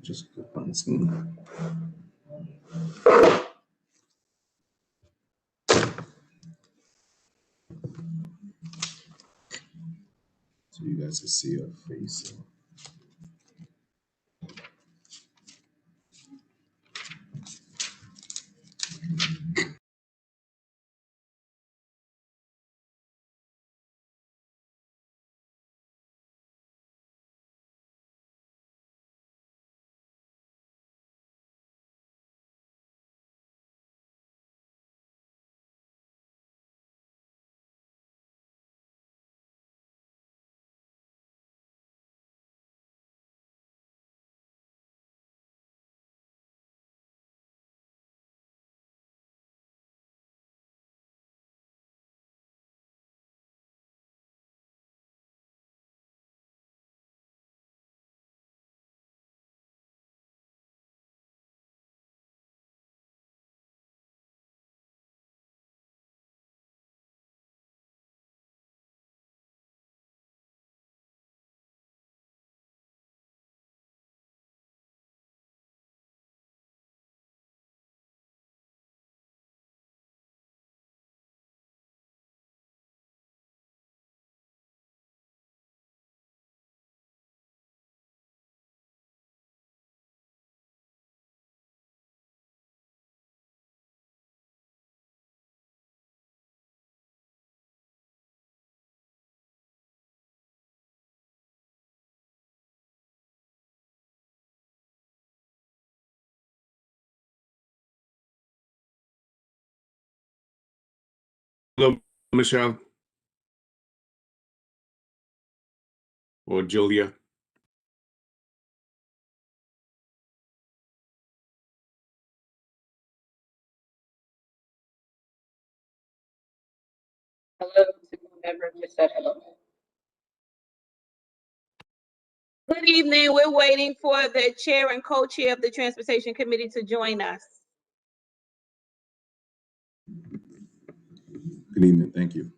Just click on the screen. So you guys can see her face. Hello, Michelle or Julia. Hello to whomever just said hello. Good evening. We're waiting for the chair and co-chair of the Transportation Committee to join us. Good evening. Thank you.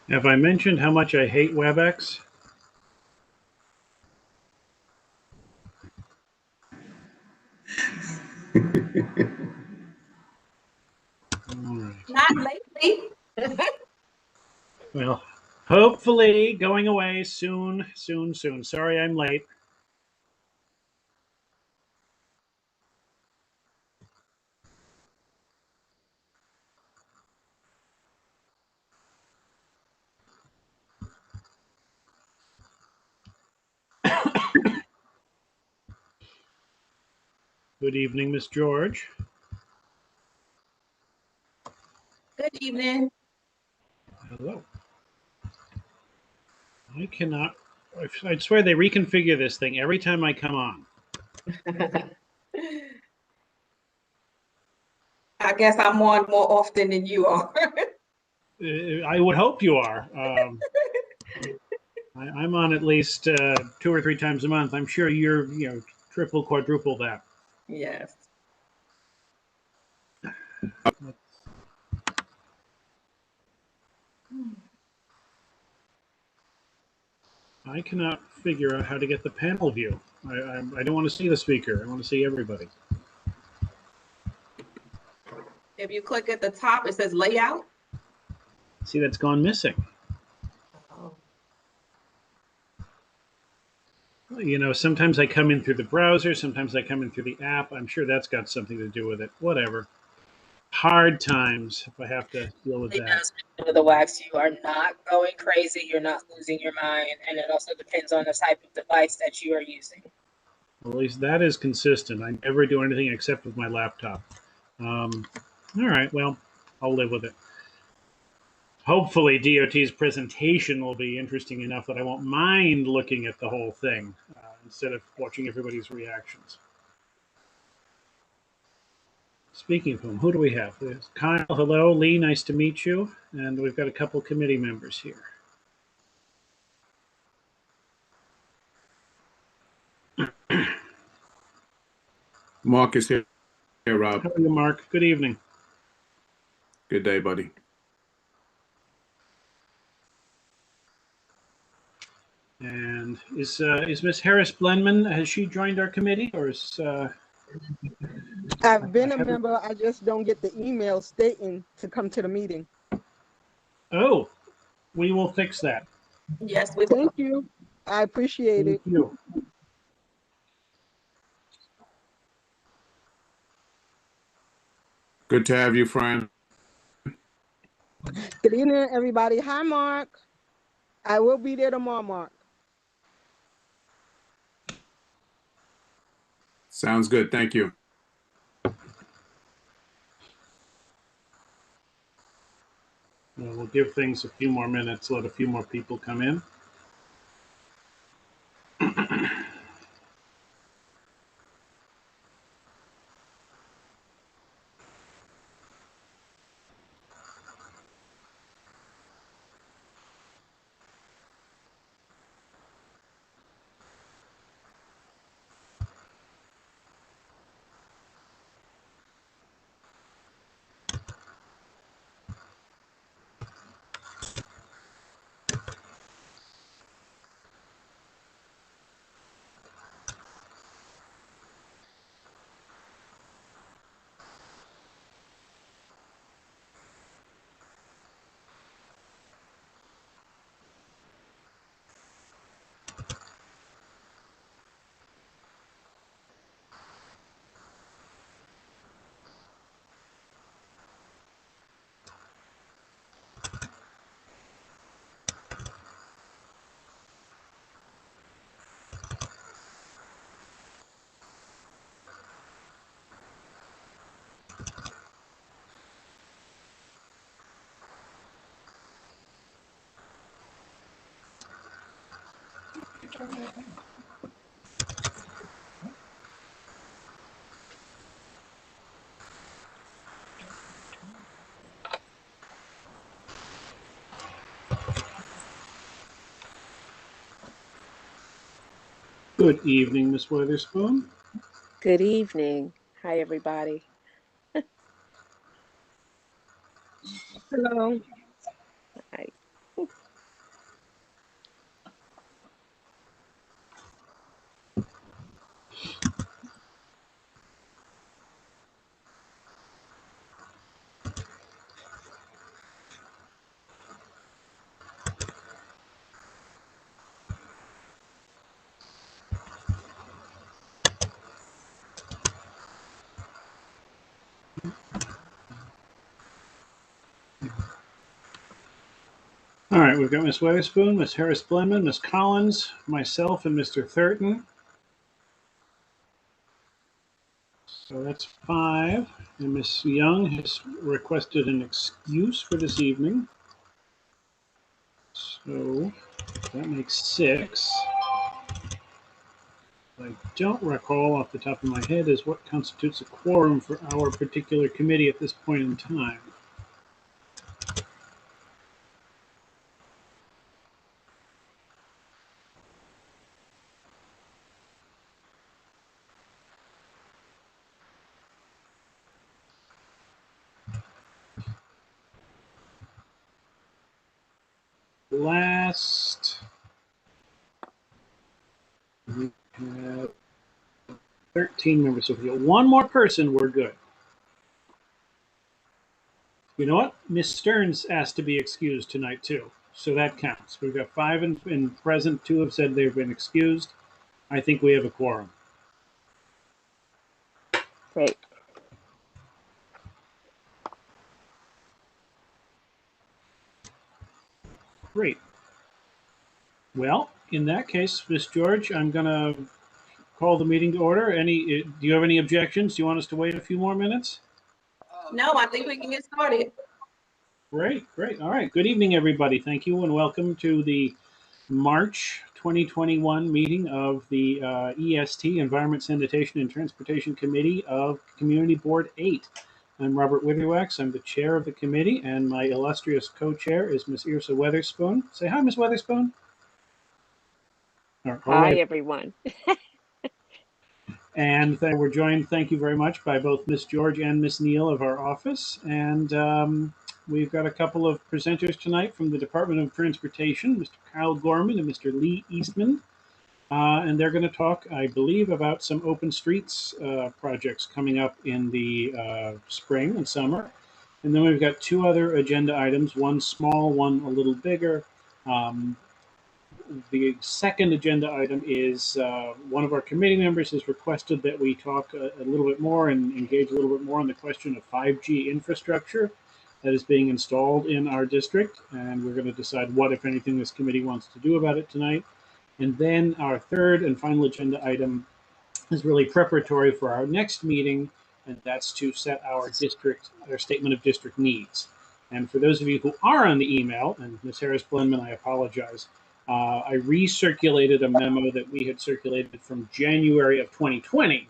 Have I mentioned how much I hate WebEx? All right. Not lately. Well, hopefully going away soon, soon, soon. Sorry I'm late. Good evening, Miss George. Good evening. Hello. I cannot. I swear they reconfigure this thing every time I come on. I guess I'm on more often than you are. I would hope you are. I'm on at least 2 or 3 times a month. I'm sure you're, triple, quadruple that. Yes. I cannot figure out how to get the panel view. I don't want to see the speaker. I want to see everybody. If you click at the top, it says layout. See, that's gone missing. Oh. Sometimes I come in through the browser. Sometimes I come in through the app. I'm sure that's got something to do with it. Whatever. Hard times if I have to deal with that. Otherwise, you are not going crazy. You're not losing your mind. And it also depends on the type of device that you are using. Well, at least that is consistent. I never do anything except with my laptop. All right, well, I'll live with it. Hopefully, DOT's presentation will be interesting enough that I won't mind looking at the whole thing instead of watching everybody's reactions. Speaking of whom, who do we have? There's Kyle, hello. Lee, nice to meet you. And we've got a couple committee members here. Mark is here, Rob. How are you, Mark? Good evening. Good day, buddy. And is Miss Harris Blenman, has she joined our committee, or is I've been a member. I just don't get the email stating to come to the meeting. Oh, we will fix that. Yes, we Thank you. I appreciate it. Thank you. Good to have you, friend. Good evening, everybody. Hi, Mark. I will be there tomorrow, Mark. Sounds good. Thank you. We'll give things a few more minutes, let a few more people come in. Good evening, Ms. Witherspoon. Good evening. Hi, everybody. Hello. Hi. All right, we've got Ms. Witherspoon, Ms. Harris-Blenman, Ms. Collins, myself, and Mr. Thurton. So that's 5. And Ms. Young has requested an excuse for this evening. So that makes 6. What I don't recall off the top of my head is what constitutes a quorum for our particular committee at this point in time. Last, we have 13 members. So if we get one more person, we're good. You know what? Miss Stearns asked to be excused tonight too, so that counts. We've got 5 in present. 2 have said they've been excused. I think we have a quorum. Great. Great. Well, in that case, Miss George, I'm going to call the meeting to order. Do you have any objections? Do you want us to wait a few more minutes? No, I think we can get started. Great. All right. Good evening, everybody. Thank you and welcome to the March 2021 meeting of the EST, Environment, Sanitation, and Transportation Committee of Community Board 8. I'm Robert Witherwax. I'm the chair of the committee, and my illustrious co-chair is Miss Yrsa Weatherspoon. Say hi, Miss Weatherspoon. Hi, everyone. And we're joined, thank you very much, by both Miss George and Miss Neal of our office. And we've got a couple of presenters tonight from the Department of Transportation, Mr. Kyle Gorman and Mr. Lee Eastman. And they're going to talk, I believe, about some open streets projects coming up in the spring and summer. And then we've got 2 other agenda items, one small, one a little bigger. The second agenda item is one of our committee members has requested that we talk a little bit more and engage a little bit more on the question of 5G infrastructure that is being installed in our district. And we're going to decide what, if anything, this committee wants to do about it tonight. And then our third and final agenda item is really preparatory for our next meeting, and that's to set our statement of district needs. And for those of you who are on the email, and Ms. Harris-Blenman, I apologize, I recirculated a memo that we had circulated from January of 2020,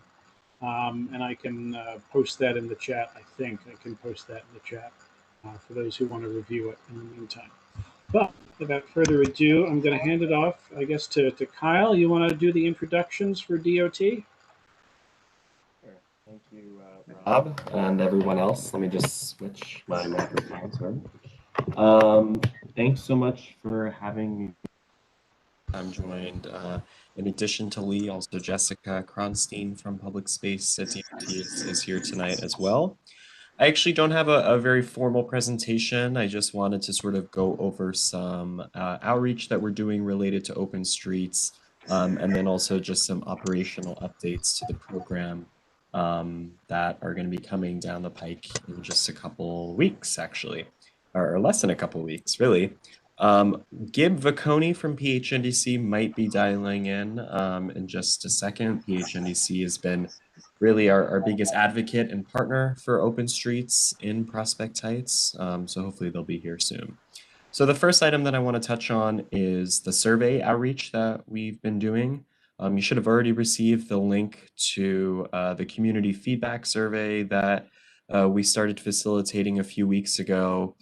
and I can post that in the chat. I think I can post that in the chat for those who want to review it in the meantime. But without further ado, I'm going to hand it off, I guess, to Kyle. You want to do the introductions for DOT? Sure. Thank you, Rob, and everyone else. Let me just switch my microphone. Sorry. Thanks so much for having me. I'm joined, in addition to Lee, also Jessica Kronstein from Public Space at DOT is here tonight as well. I actually don't have a very formal presentation. I just wanted to sort of go over some outreach that we're doing related to open streets, and then also just some operational updates to the program that are going to be coming down the pike in just a couple weeks, actually, or less than a couple weeks, really. Gib Vacconi from PHNDC might be dialing in just a second. PHNDC has been really our biggest advocate and partner for open streets in Prospect Heights. So hopefully they'll be here soon. So the first item that I want to touch on is the survey outreach that we've been doing. You should have already received the link to the community feedback survey that we started facilitating a few weeks ago.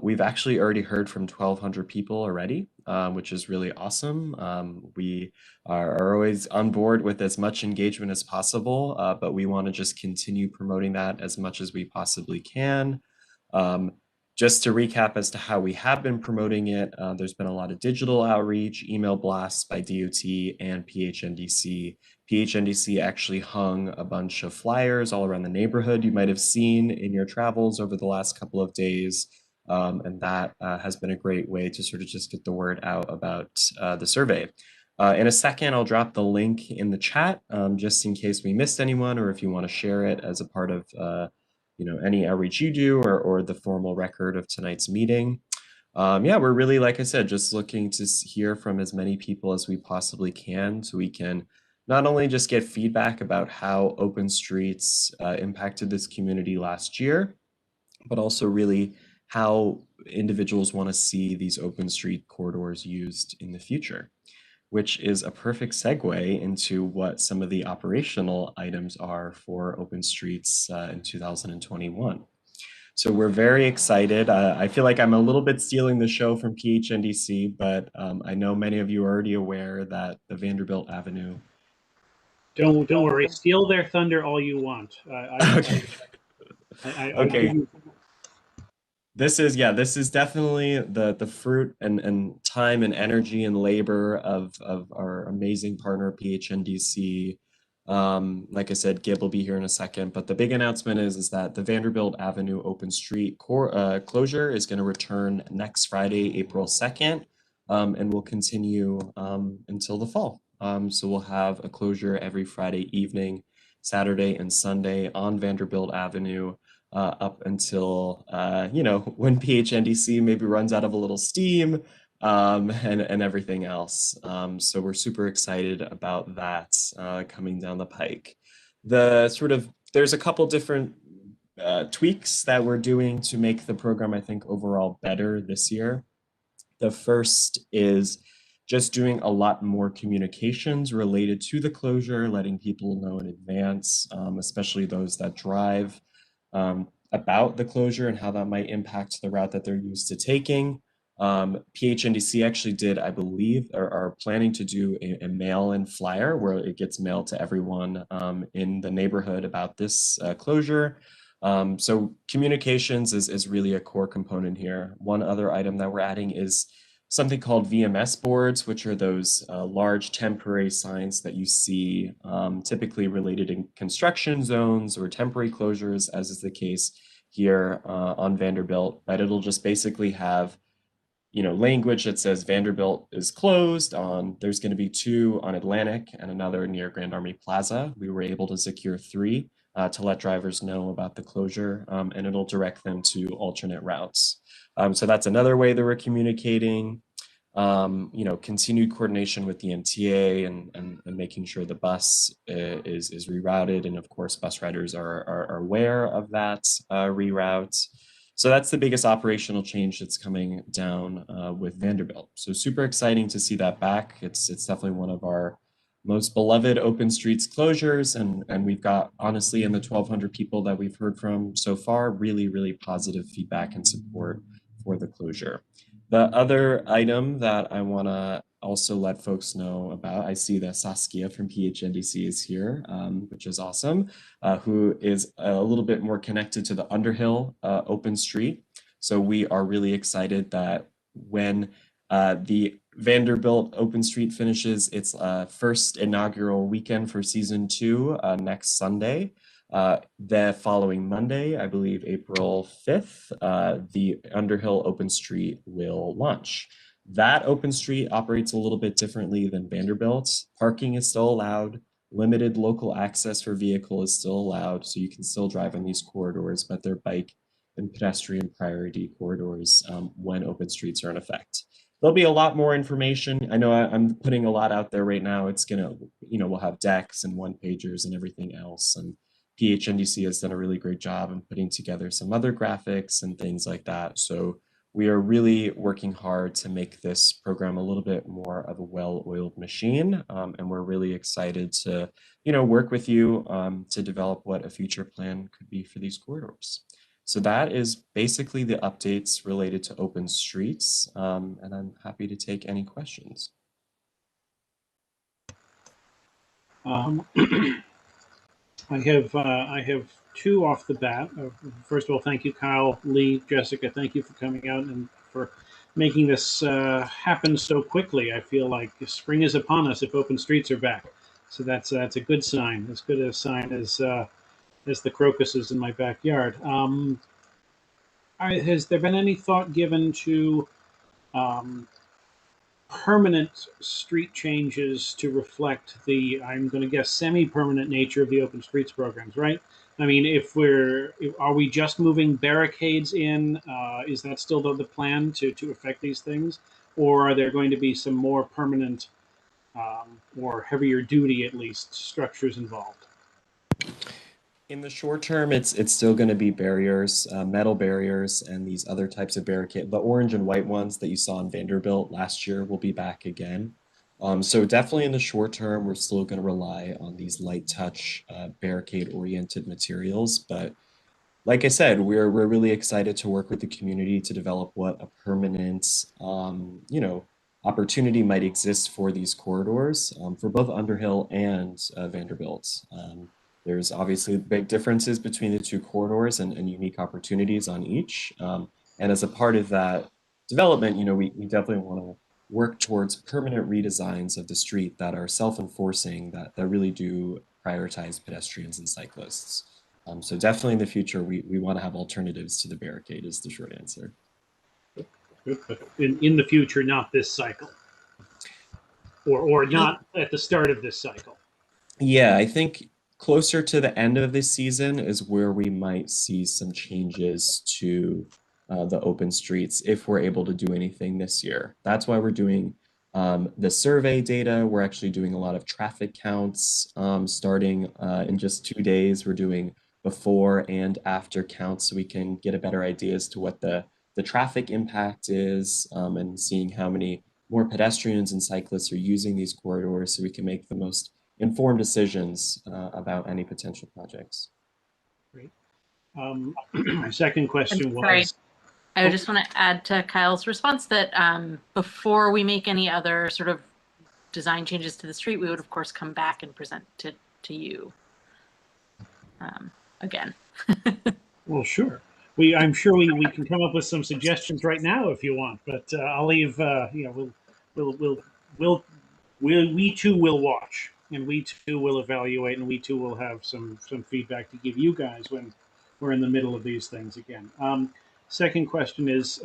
We've actually already heard from 1,200 people already, which is really awesome. We are always on board with as much engagement as possible, but we want to just continue promoting that as much as we possibly can. Just to recap as to how we have been promoting it, there's been a lot of digital outreach, email blasts by DOT and PHNDC. PHNDC actually hung a bunch of flyers all around the neighborhood you might have seen in your travels over the last couple of days. And that has been a great way to sort of just get the word out about the survey. In a second, I'll drop the link in the chat just in case we missed anyone, or if you want to share it as a part of any outreach you do, or the formal record of tonight's meeting. Yeah, we're really, like I said, just looking to hear from as many people as we possibly can, so we can not only just get feedback about how open streets impacted this community last year, but also really how individuals want to see these open street corridors used in the future, which is a perfect segue into what some of the operational items are for open streets in 2021. So we're very excited. I feel like I'm a little bit stealing the show from PHNDC, but I know many of you are already aware that the Vanderbilt Avenue. Don't worry. Steal their thunder all you want. Okay. Okay. This is definitely the fruit and time and energy and labor of our amazing partner PHNDC. Like I said, Gib will be here in a second, but the big announcement is that the Vanderbilt Avenue Open Street closure is going to return next Friday, April 2nd, and will continue until the fall. So we'll have a closure every Friday evening, Saturday and Sunday on Vanderbilt Avenue. Up until when PHNDC maybe runs out of a little steam and everything else. So we're super excited about that coming down the pike. There's a couple different tweaks that we're doing to make the program, I think, overall better this year. The first is just doing a lot more communications related to the closure, letting people know in advance, especially those that drive, about the closure and how that might impact the route that they're used to taking. PHNDC actually did, I believe, or are planning to do a mail-in flyer where it gets mailed to everyone in the neighborhood about this closure. So communications is really a core component here. One other item that we're adding is something called VMS boards, which are those large temporary signs that you see typically related in construction zones or temporary closures, as is the case here on Vanderbilt. But it'll just basically have language that says Vanderbilt is closed on, there's going to be 2 on Atlantic and another near Grand Army Plaza. We were able to secure 3 to let drivers know about the closure, and it'll direct them to alternate routes. So that's another way that we're communicating. Continued coordination with the MTA and making sure the bus is rerouted, and of course bus riders are aware of that reroute. So that's the biggest operational change that's coming down with Vanderbilt. So super exciting to see that back. It's definitely one of our most beloved open streets closures, and we've got, honestly, in the 1,200 people that we've heard from so far, really, really positive feedback and support for the closure. The other item that I want to also let folks know about, I see that Saskia from PHNDC is here, which is awesome, who is a little bit more connected to the Underhill open street. So we are really excited that when the Vanderbilt Open Street finishes its first inaugural weekend for season 2 next Sunday, the following Monday, I believe April 5th, the Underhill Open Street will launch. That open street operates a little bit differently than Vanderbilt. Parking is still allowed. Limited local access for vehicle is still allowed, so you can still drive on these corridors, but they're bike and pedestrian priority corridors when open streets are in effect. There'll be a lot more information. I know I'm putting a lot out there right now. It's gonna, we'll have decks and one-pagers and everything else. And PHNDC has done a really great job in putting together some other graphics and things like that. So we are really working hard to make this program a little bit more of a well-oiled machine. And we're really excited to, work with you to develop what a future plan could be for these corridors. So that is basically the updates related to open streets, and I'm happy to take any questions. I have two off the bat. First of all, thank you, Kyle, Lee, Jessica. Thank you for coming out and for making this happen so quickly. I feel like spring is upon us if open streets are back. So that's a good sign. As good a sign as the crocuses in my backyard. Has there been any thought given to um, permanent street changes to reflect the, I'm going to guess, semi-permanent nature of the open streets programs, right? I mean, are we just moving barricades in? Is that still the plan to affect these things? Or are there going to be some more permanent or heavier duty, at least, structures involved? In the short term, it's still going to be barriers, metal barriers, and these other types of barricade. The orange and white ones that you saw in Vanderbilt last year will be back again. So definitely in the short term, we're still going to rely on these light touch, barricade-oriented materials. But like I said, we're really excited to work with the community to develop what a permanent, opportunity might exist for these corridors for both Underhill and Vanderbilt. There's obviously big differences between the two corridors and unique opportunities on each. And as a part of that development, we definitely want to work towards permanent redesigns of the street that are self-enforcing, that really do prioritize pedestrians and cyclists. So definitely in the future, we want to have alternatives to the barricade is the short answer. Good, but in the future, not this cycle, or not at the start of this cycle. Yeah, I think closer to the end of this season is where we might see some changes to the open streets if we're able to do anything this year. That's why we're doing the survey data. We're actually doing a lot of traffic counts starting in just 2 days. We're doing before and after counts so we can get a better idea as to what the traffic impact is and seeing how many more pedestrians and cyclists are using these corridors so we can make the most informed decisions about any potential projects. Great. My second question Sorry. was. I just want to add to Kyle's response that before we make any other sort of design changes to the street, we would of course come back and present to you again. Well, sure. I'm sure we can come up with some suggestions right now if you want, but I'll leave. We too will watch, and we too will evaluate, and we too will have some feedback to give you guys when we're in the middle of these things again. Second question is,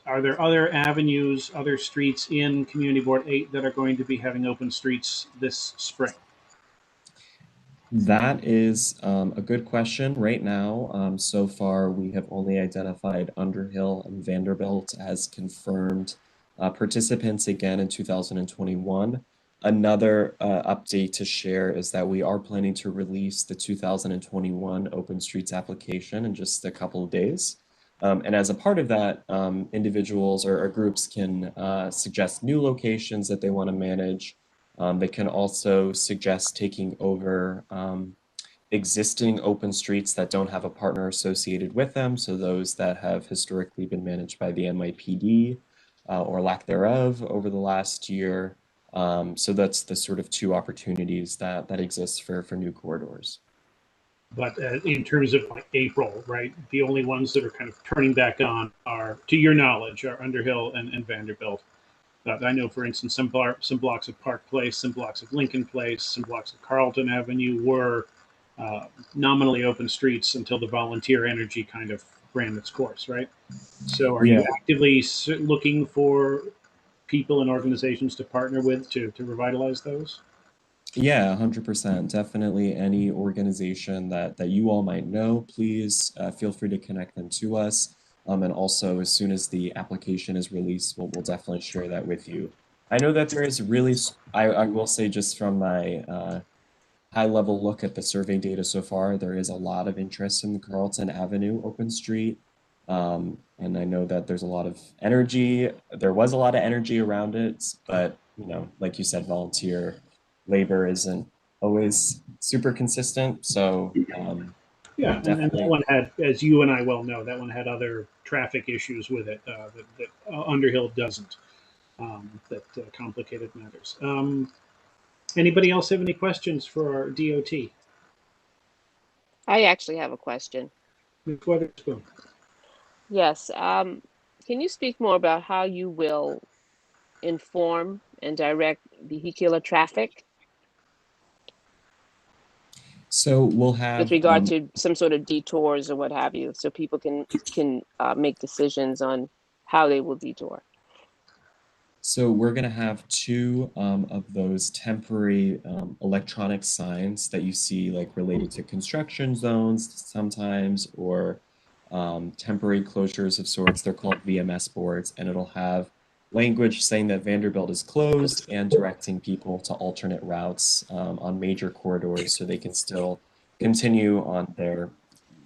are there other avenues, other streets in Community Board 8 that are going to be having open streets this spring? That is a good question. Right now, so far, we have only identified Underhill and Vanderbilt as confirmed participants again in 2021. Another update to share is that we are planning to release the 2021 Open Streets application in just a couple of days. And as a part of that, individuals or groups can suggest new locations that they want to manage. They can also suggest taking over existing open streets that don't have a partner associated with them. So those that have historically been managed by the NYPD or lack thereof over the last year. So that's the sort of two opportunities that exist for new corridors. But in terms of like April, right, the only ones that are kind of turning back on are, to your knowledge, are Underhill and Vanderbilt. But I know, for instance, some blocks of Park Place, some blocks of Lincoln Place, some blocks of Carlton Avenue were nominally open streets until the volunteer energy kind of ran its course, right? So are you actively looking for people and organizations to partner with to revitalize those? Yeah, 100%. Definitely any organization that you all might know, please feel free to connect them to us. And also, as soon as the application is released, we'll definitely share that with you. I know that there is really, I will say just from my high-level look at the survey data so far, there is a lot of interest in the Carlton Avenue open street. And I know that there's a lot of energy. There was a lot of energy around it, but like you said, volunteer labor isn't always super consistent. So Yeah, and that definitely. one had, as you and I well know, that one had other traffic issues with it that Underhill doesn't. That complicated matters. Anybody else have any questions for our DOT? I actually have a question. Ms. Weatherspoon. Yes. Can you speak more about how you will inform and direct vehicular traffic So we'll with have regard to some sort of detours or what have you, so people can make decisions on how they will detour? So we're going to have two of those temporary electronic signs that you see like related to construction zones sometimes, or temporary closures of sorts. They're called VMS boards, and it'll have language saying that Vanderbilt is closed and directing people to alternate routes on major corridors so they can still continue on their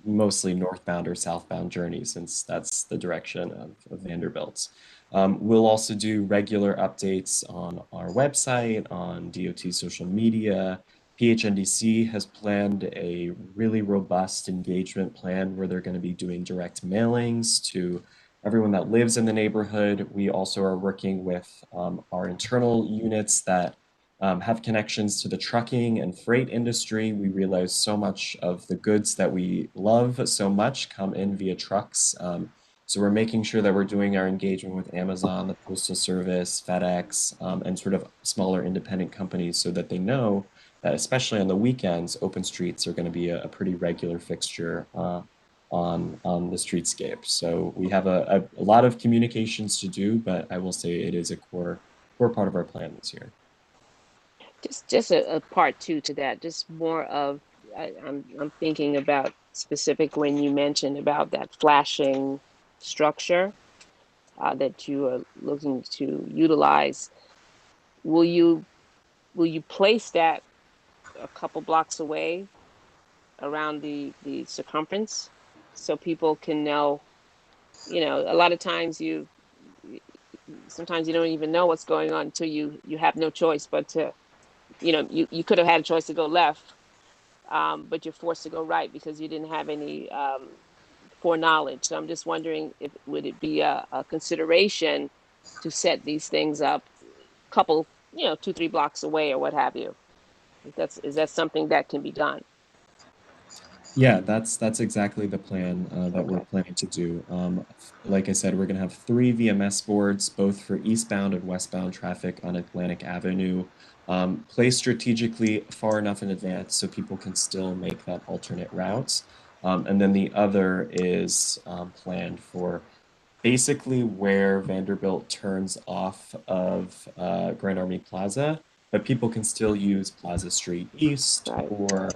mostly northbound or southbound journey, since that's the direction of Vanderbilt. We'll also do regular updates on our website, on DOT social media. PHNDC has planned a really robust engagement plan where they're going to be doing direct mailings to everyone that lives in the neighborhood. We also are working with our internal units that have connections to the trucking and freight industry. We realize so much of the goods that we love so much come in via trucks. So we're making sure that we're doing our engagement with Amazon, the Postal Service, FedEx, and sort of smaller independent companies so that they know that, especially on the weekends, open streets are going to be a pretty regular fixture on the streetscape. So we have a lot of communications to do, but I will say it is a core part of our plan this year. Just a part two to that, just more of I'm thinking about specific when you mentioned about that flashing structure that you are looking to utilize. Will you place that a couple blocks away around the circumference so people can know? You know, a lot of times sometimes you don't even know what's going on until you have no choice but to, you could have had a choice to go left, but you're forced to go right because you didn't have any foreknowledge. So I'm just wondering if would it be a consideration to set these things up couple, 2, 3 blocks away or what have you. Is that something that can be done? Yeah, that's exactly the plan that we're Okay. planning to do. Like I said, we're going to have 3 VMS boards, both for eastbound and westbound traffic on Atlantic Avenue, placed strategically far enough in advance so people can still make that alternate route. And then the other is planned for basically where Vanderbilt turns off of Grand Army Plaza, but people can still use Plaza Street East Right. or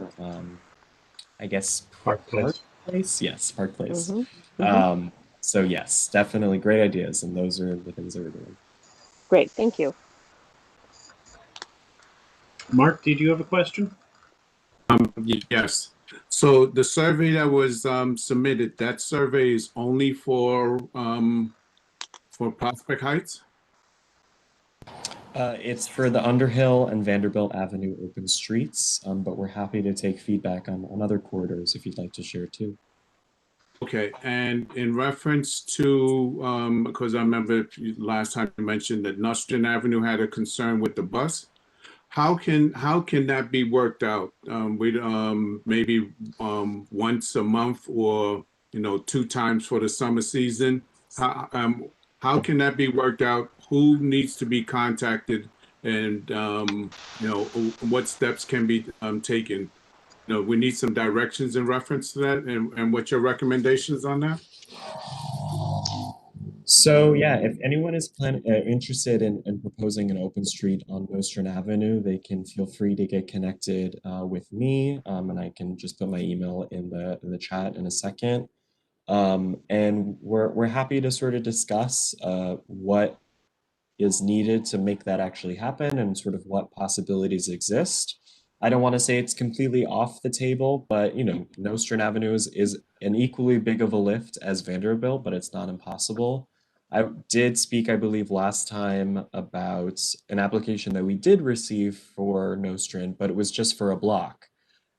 I guess Park Park Place. Place? Yes, Park Place. Mm-hmm. So yes, definitely great ideas, and those are the things that we're doing. Great. Thank you. Mark, did you have a question? Yes. So the survey that was submitted, that survey is only for Prospect Heights? It's for the Underhill and Vanderbilt Avenue open streets, but we're happy to take feedback on other corridors if you'd like to share too. Okay, and in reference to, because I remember last time you mentioned that Nostrand Avenue had a concern with the bus. How can that be worked out? With maybe once a month, or 2 times for the summer season. How can that be worked out? Who needs to be contacted, and what steps can be taken? We need some directions in reference to that, and what's your recommendations on that? So yeah, if anyone is interested in proposing an open street on Nostrand Avenue, they can feel free to get connected with me, and I can just put my email in the chat in a second. And we're happy to sort of discuss what is needed to make that actually happen and sort of what possibilities exist. I don't want to say it's completely off the table, but Nostrand Avenue is an equally big of a lift as Vanderbilt, but it's not impossible. I did speak, I believe, last time about an application that we did receive for Nostrand, but it was just for a block.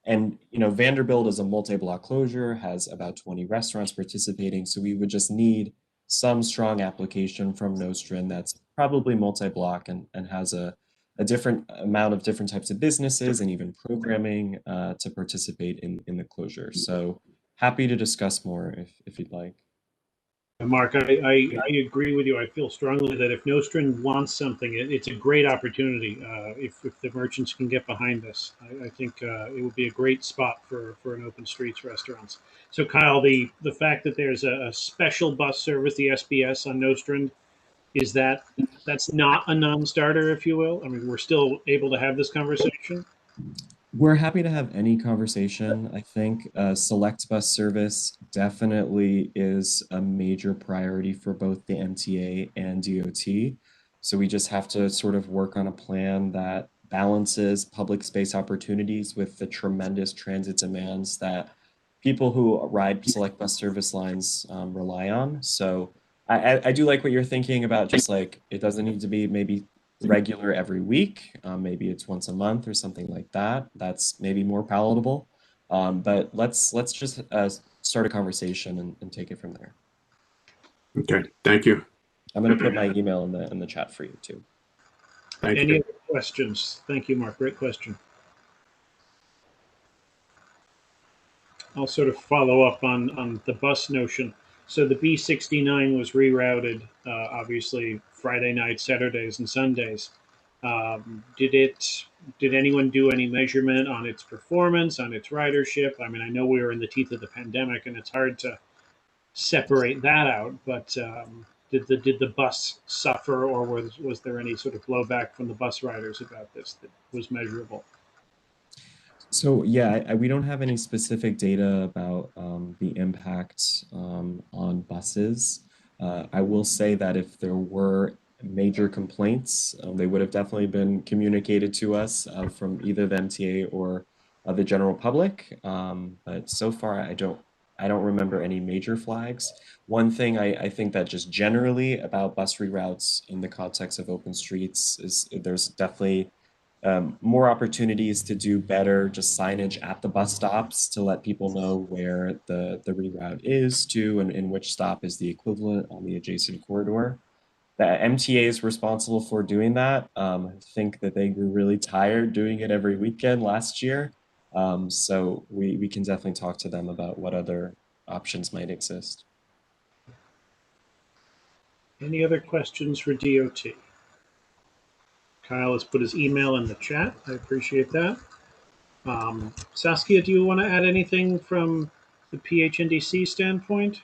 And Vanderbilt is a multi-block closure, has about 20 restaurants participating. So we would just need some strong application from Nostrand that's probably multi-block and has a different amount of different types of businesses and even programming to participate in the closure. So happy to discuss more if you'd like. Mark, I agree with you. I feel strongly that if Nostrand wants something, it's a great opportunity. If the merchants can get behind this, I think it would be a great spot for an open streets restaurants. So Kyle, the fact that there's a special bus service, the SBS on Nostrand, that's not a non-starter, if you will? I mean, we're still able to have this conversation? We're happy to have any conversation. I think select bus service definitely is a major priority for both the MTA and DOT. So we just have to sort of work on a plan that balances public space opportunities with the tremendous transit demands that people who ride select bus service lines rely on. So I do like what you're thinking about, just like it doesn't need to be maybe regular every week. Maybe it's once a month or something like that. That's maybe more palatable. But let's just start a conversation and take it from there. Okay, thank you. I'm going to put my email in the chat for you too. Thank Any you. other questions? Thank you, Mark. Great question. I'll sort of follow up on the bus notion. So the B69 was rerouted, obviously Friday nights, Saturdays, and Sundays. Did anyone do any measurement on its performance, on its ridership? I mean, I know we were in the teeth of the pandemic, and it's hard to separate that out. But did the bus suffer, or was there any sort of blowback from the bus riders about this that was measurable? So yeah, we don't have any specific data about the impact on buses. I will say that if there were major complaints, they would have definitely been communicated to us from either the MTA or the general public. But so far, I don't remember any major flags. One thing I think that just generally about bus reroutes in the context of open streets is there's definitely more opportunities to do better just signage at the bus stops to let people know where the reroute is to and in which stop is the equivalent on the adjacent corridor. The MTA is responsible for doing that. I think that they grew really tired doing it every weekend last year. So we can definitely talk to them about what other options might exist. Any other questions for DOT? Kyle has put his email in the chat. I appreciate that. Saskia, do you want to add anything from the PHNDC standpoint?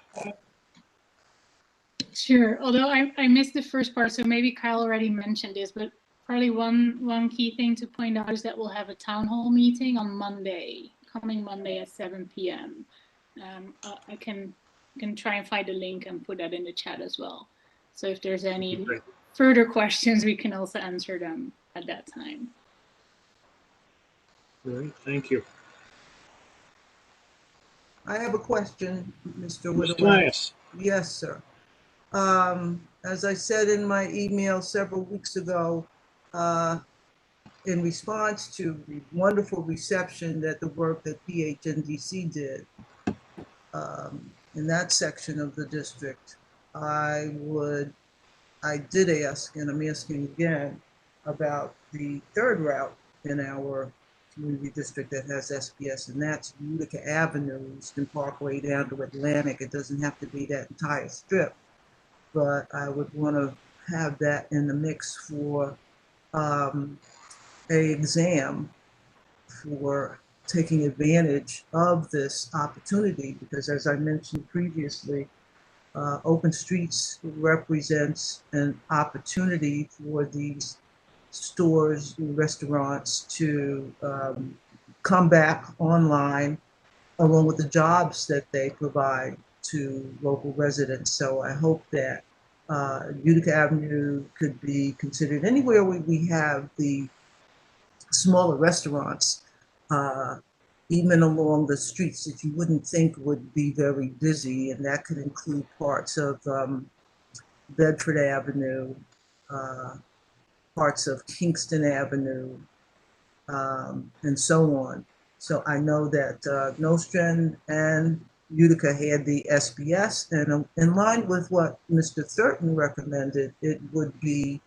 Sure, although I missed the first part, so maybe Kyle already mentioned this, but probably one key thing to point out is that we'll have a town hall meeting on Monday, coming Monday at 7 p.m. I can try and find a link and put that in the chat as well. So if there's any further questions, we can also answer them at that time. Great, thank you. I have a question, Mr. Mr. Whittle. Yes, sir. As I said in my email several weeks ago, in response to the wonderful reception that the work that PHNDC did in that section of the district, I did ask, and I'm asking again, about the third route in our community district that has SPS, and that's Utica Avenue, Eastern Parkway down to Atlantic. It doesn't have to be that entire strip, but I would want to have that in the mix for an exam for taking advantage of this opportunity, because as I mentioned previously, open streets represents an opportunity for these stores, restaurants to come back online along with the jobs that they provide to local residents. So I hope that Utica Avenue could be considered anywhere we have the smaller restaurants, even along the streets that you wouldn't think would be very busy, and that could include parts of Bedford Avenue, parts of Kingston Avenue, and so on. So I know that Nostrand and Utica had the SBS, and in line with what Mr. Thurton recommended, it would be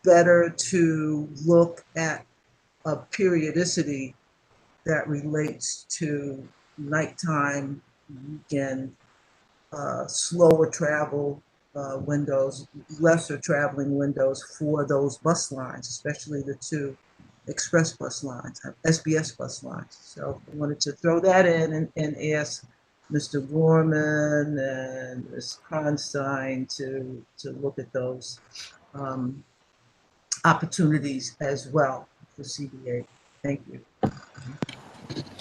better to look at a periodicity that relates to nighttime, weekend, slower travel windows, lesser traveling windows for those bus lines, especially the two express bus lines, SBS bus lines. So I wanted to throw that in and ask Mr. Gorman and Ms. Kronstein to look at those opportunities as well for CBA. Thank you.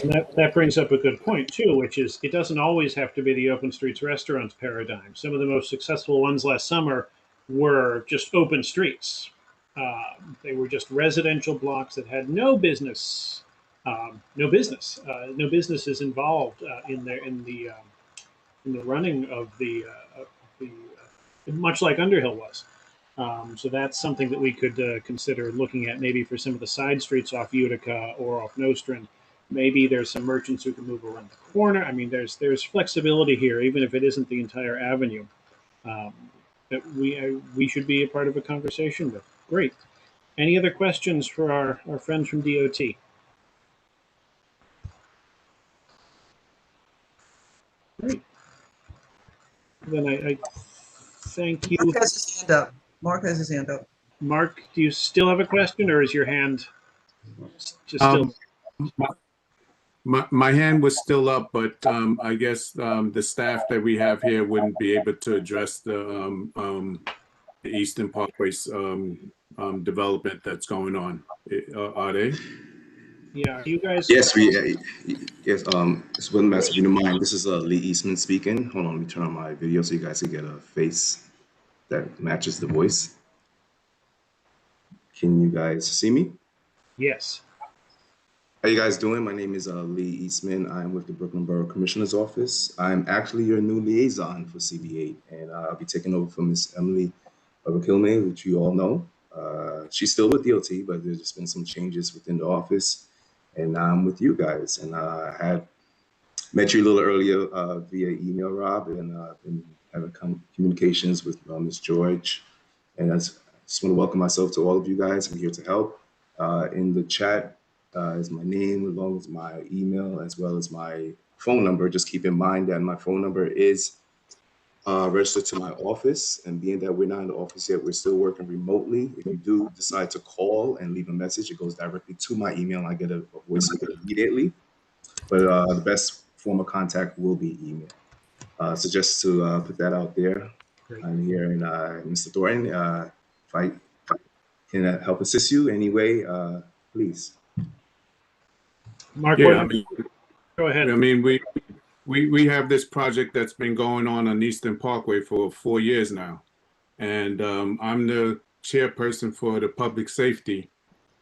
And that brings up a good point too, which is it doesn't always have to be the open streets restaurants paradigm. Some of the most successful ones last summer were just open streets. They were just residential blocks that had no business, no businesses involved in the running of the much like Underhill was. So that's something that we could consider looking at maybe for some of the side streets off Utica or off Nostrand. Maybe there's some merchants who can move around the corner. I mean, there's flexibility here, even if it isn't the entire avenue. That we should be a part of a conversation with. Great. Any other questions for our friends from DOT? Great. Then I thank you. Mark has his hand up. Mark has his hand up. Mark, do you still have a question, or is your hand just still? My hand was still up, but I guess the staff that we have here wouldn't be able to address the Eastern Parkway's development that's going on. Are they? Yeah, you guys. Yes, yes. It's one message. You don't mind? This is Lee Eastman speaking. Hold on, let me turn on my video so you guys can get a face that matches the voice. Can you guys see me? Yes. How you guys doing? My name is Lee Eastman. I'm with the Brooklyn Borough Commissioner's Office. I'm actually your new liaison for CB8, and I'll be taking over from Miss Emily Kilme, which you all know. She's still with DOT, but there's just been some changes within the office, and now I'm with you guys. And I had met you a little earlier via email, Rob, and been having communications with Ms. George. And I just want to welcome myself to all of you guys. I'm here to help. In the chat is my name, along with my email, as well as my phone number. Just keep in mind that my phone number is registered to my office, and being that we're not in the office yet, we're still working remotely. If you do decide to call and leave a message, it goes directly to my email, and I get a voicemail immediately. But the best form of contact will be email. So just to put that out there, Great. I'm here, and Mr. Thornton, if I can help assist you any way, please. Mark, Yeah, go ahead. I mean, we have this project that's been going on Eastern Parkway for 4 years now. And I'm the chairperson for the public safety.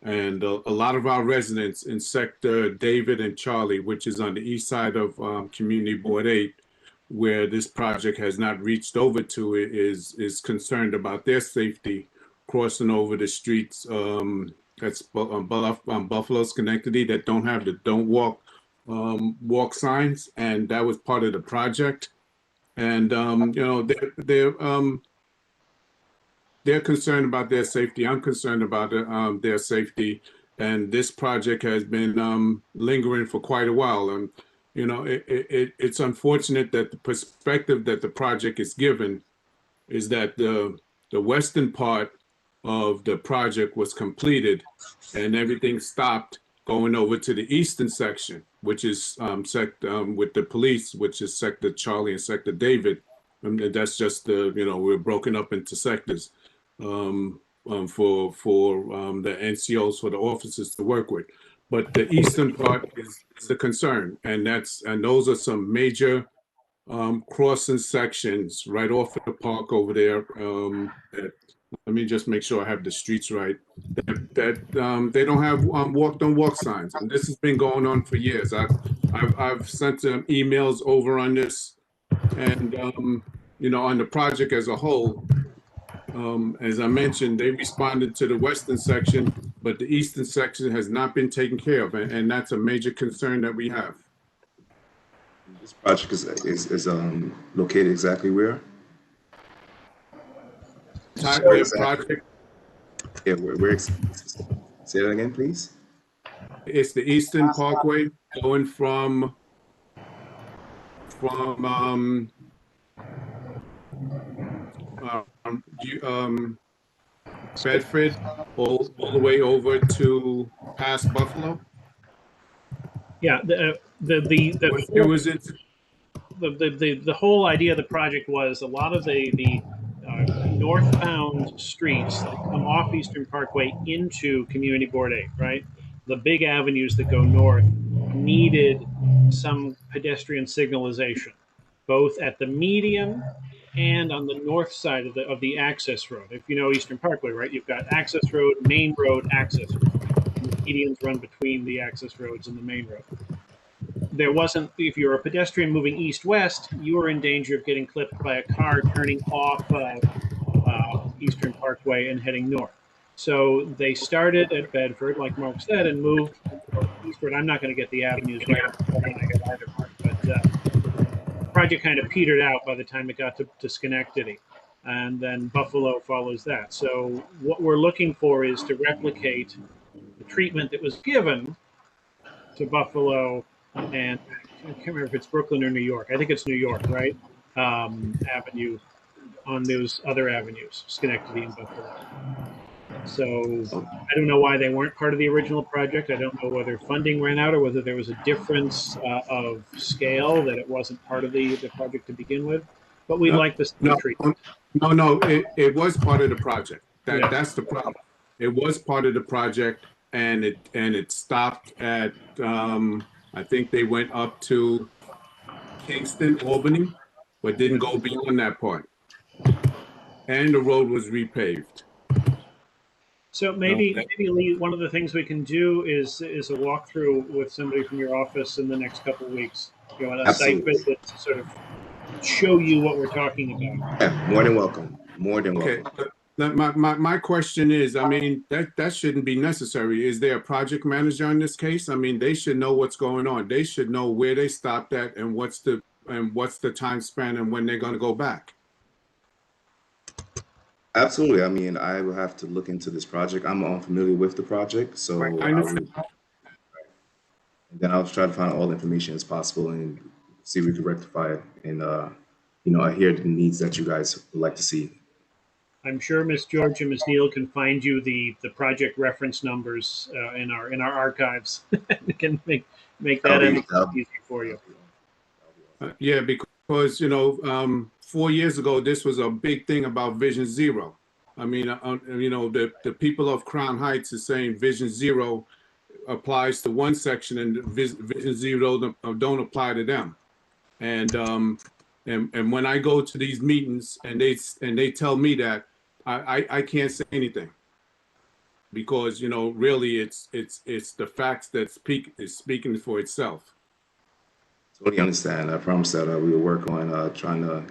And a lot of our residents in Sector David and Charlie, which is on the east side of Community Board 8, where this project has not reached over to, is concerned about their safety crossing over the streets that's on Buffalo Schenectady that don't have the don't walk signs, and that was part of the project. And you know, they're concerned about their safety. I'm concerned about their safety, and this project has been lingering for quite a while. And you know, it's unfortunate that the perspective that the project is given is that the western part of the project was completed and everything stopped going over to the eastern section, which is with the police, which is Sector Charlie and Sector David. And that's just we're broken up into sectors for the NCOs, for the officers to work with. But the eastern part is the concern, and those are some major crossing sections right off of the park over there. Let me just make sure I have the streets right. That they don't have don't walk signs, and this has been going on for years. I've sent them emails over on this, and on the project as a whole. As I mentioned, they responded to the western section, but the eastern section has not been taken care of, and that's a major concern that we have. This project is located exactly where? The project, Yeah, say that again, please. it's the Eastern Parkway going from Bedford all the way over to past Buffalo. Yeah, It was in, the whole idea of the project was a lot of the northbound streets that come off Eastern Parkway into Community Board 8, right? The big avenues that go north needed some pedestrian signalization, both at the median and on the north side of the access road. If you know Eastern Parkway, right, you've got access road, main road, access road. And the medians run between the access roads and the main road. There wasn't, if you're a pedestrian moving east-west, you were in danger of getting clipped by a car turning off Eastern Parkway and heading north. So they started at Bedford, like Mark said, and moved eastward. I'm not going to get the avenues right off the top of my head either, Mark, but the project kind of petered out by the time it got to Schenectady. And then Buffalo follows that. So what we're looking for is to replicate the treatment that was given to Buffalo, and I can't remember if it's Brooklyn or New York. I think it's New York, right? Avenue on those other avenues, Schenectady and Buffalo. So I don't know why they weren't part of the original project. I don't know whether funding ran out or whether there was a difference of scale that it wasn't part of the project to begin with. But we like this treatment. No, it was part of the project. Yeah. That's the problem. It was part of the project, and it stopped at I think they went up to Kingston, Albany, but didn't go beyond that part. And the road was repaved. So maybe Lee, one of the things we can do is a walkthrough with somebody from your office in the next couple of weeks. You know, a site visit to sort of show you what we're talking about. Yeah, more than welcome. More than welcome. My question is, I mean, that shouldn't be necessary. Is there a project manager in this case? I mean, they should know what's going on. They should know where they stopped at and what's the time span and when they're going to go back. Absolutely. I mean, I will have to look into this project. I'm unfamiliar with the project, so and then I'll try to find all the information as possible and see if we can rectify it and adhere to the needs that you guys would like to see. I'm sure Ms. George and Ms. Neal can find you the project reference numbers in our archives. It can make that easy for you. Yeah, because 4 years ago this was a big thing about Vision Zero. I mean, the people of Crown Heights is saying Vision Zero applies to one section and Vision Zero don't apply to them. And when I go to these meetings and they tell me that, I can't say anything because really it's the facts that is speaking for itself. Totally understand. I promise that we will work on trying to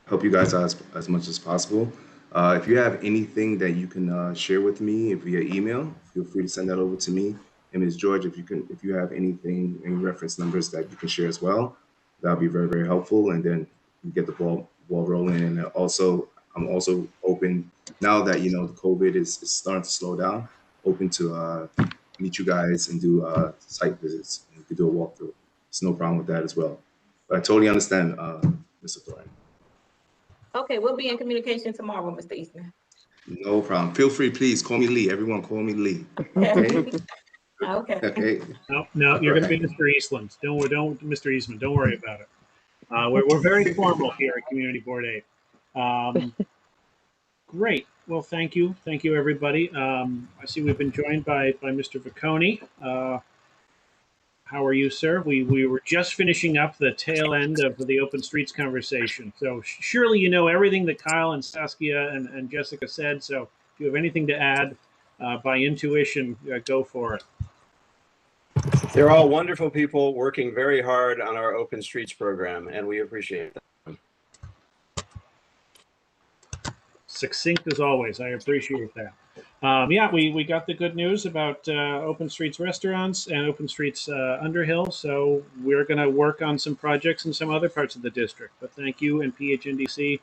help you guys out as much as possible. If you have anything that you can share with me via email, feel free to send that over to me. And Ms. George, if you have any reference numbers that you can share as well, that'll be very, very helpful. And then we get the ball rolling. And I'm also open now that the COVID is starting to slow down. Open to meet you guys and do site visits. And we could do a walkthrough. It's no problem with that as well. But I totally understand, Mr. Thornton. Okay, we'll be in communication tomorrow, Mr. Eastman. No problem. Feel free, please call me Lee. Everyone, call me Lee. Okay. Okay. Okay. No, you're going to be Mr. Eastland. Don't Mr. Eastman. Don't worry about it. We're very formal here at Community Board 8. Great. Well, thank you, everybody. I see we've been joined by Mr. Vicconi. How are you, sir? We were just finishing up the tail end of the Open Streets conversation. So surely you know everything that Kyle and Saskia and Jessica said. So if you have anything to add by intuition, go for it. They're all wonderful people working very hard on our Open Streets program, and we appreciate them. Succinct as always. I appreciate that. Yeah, we got the good news about Open Streets Restaurants and Open Streets Underhill. So we're going to work on some projects in some other parts of the district. But thank you and PHNDC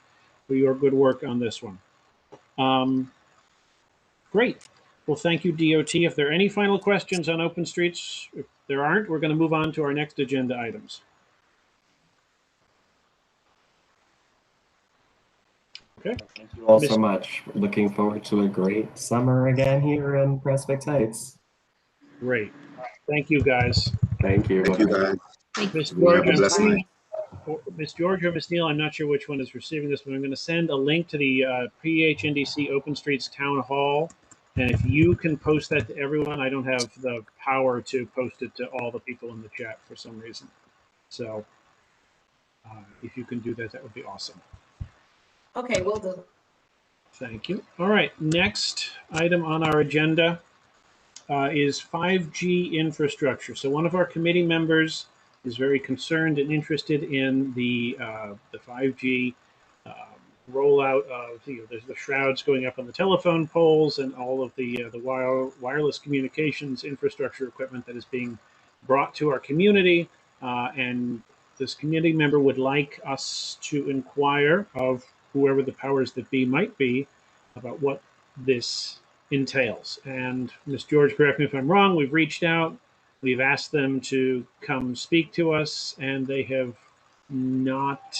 for your good work on this one. Great. Well, thank you, DOT. If there are any final questions on Open Streets, if there aren't, we're going to move on to our next agenda items. Okay. Thank you all so much. Looking forward to a great summer again here in Prospect Heights. Great. Thank you, guys. Thank you. Thank you, guys. Miss Everyone have George, a blessed night. Miss George or Miss Neal, I'm not sure which one is receiving this, but I'm going to send a link to the PHNDC Open Streets Town Hall. And if you can post that to everyone, I don't have the power to post it to all the people in the chat for some reason. So if you can do that, that would be awesome. Okay, we'll do. Thank you. All right, next item on our agenda is 5G infrastructure. So one of our committee members is very concerned and interested in the 5G rollout of there's the shrouds going up on the telephone poles and all of the wireless communications infrastructure equipment that is being brought to our community. And this committee member would like us to inquire of whoever the powers that be might be about what this entails. And Ms. George, correct me if I'm wrong, we've reached out, we've asked them to come speak to us, and they have not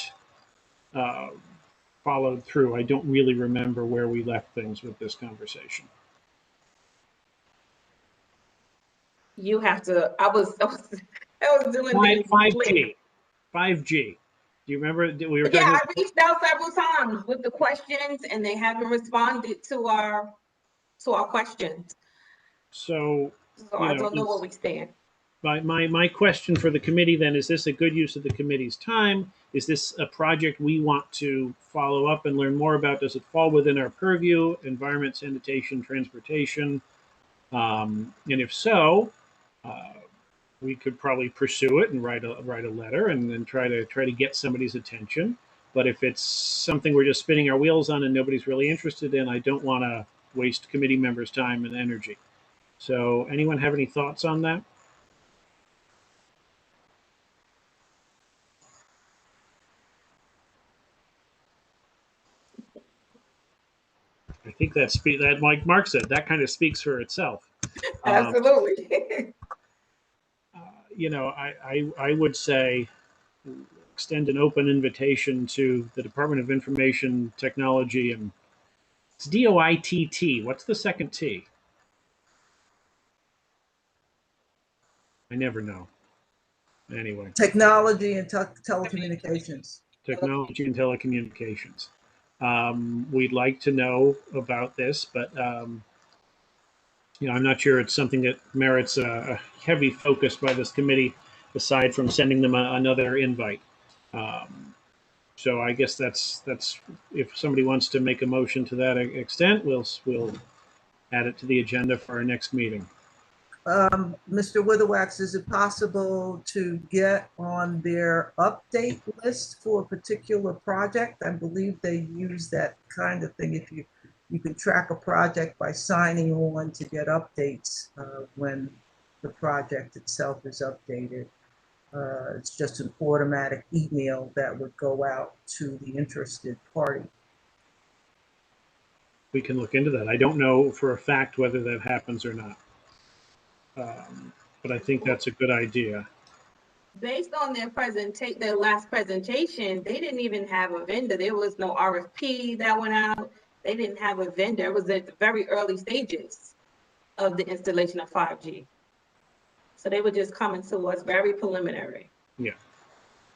followed through. I don't really remember where we left things with this conversation. You have to, I was doing 5G. 5G. Do you remember? We were talking I reached out several times with the questions, and they haven't responded to our questions. So I don't know where we stand. My question for the committee then, is this a good use of the committee's time? Is this a project we want to follow up and learn more about? Does it fall within our purview, environment, sanitation, transportation? And if so, we could probably pursue it and write a letter and then try to get somebody's attention. But if it's something we're just spinning our wheels on and nobody's really interested in, I don't want to waste committee members' time and energy. So anyone have any thoughts on that? I think that like Mark said, that kind of speaks for itself. Absolutely. I would say extend an open invitation to the Department of Information Technology, and it's DOITT. What's the second T? I never know. Anyway. Technology and telecommunications. Technology and telecommunications. We'd like to know about this, but I'm not sure it's something that merits a heavy focus by this committee, aside from sending them another invite. So I guess that's if somebody wants to make a motion to that extent, we'll add it to the agenda for our next meeting. Mr. Witherwax, is it possible to get on their update list for a particular project? I believe they use that kind of thing. If you can track a project by signing on to get updates when the project itself is updated. It's just an automatic email that would go out to the interested party. We can look into that. I don't know for a fact whether that happens or not. But I think that's a good idea. Based on their last presentation, they didn't even have a vendor. There was no RFP that went out. They didn't have a vendor. It was at the very early stages of the installation of 5G. So they were just coming to us very preliminary. Yeah.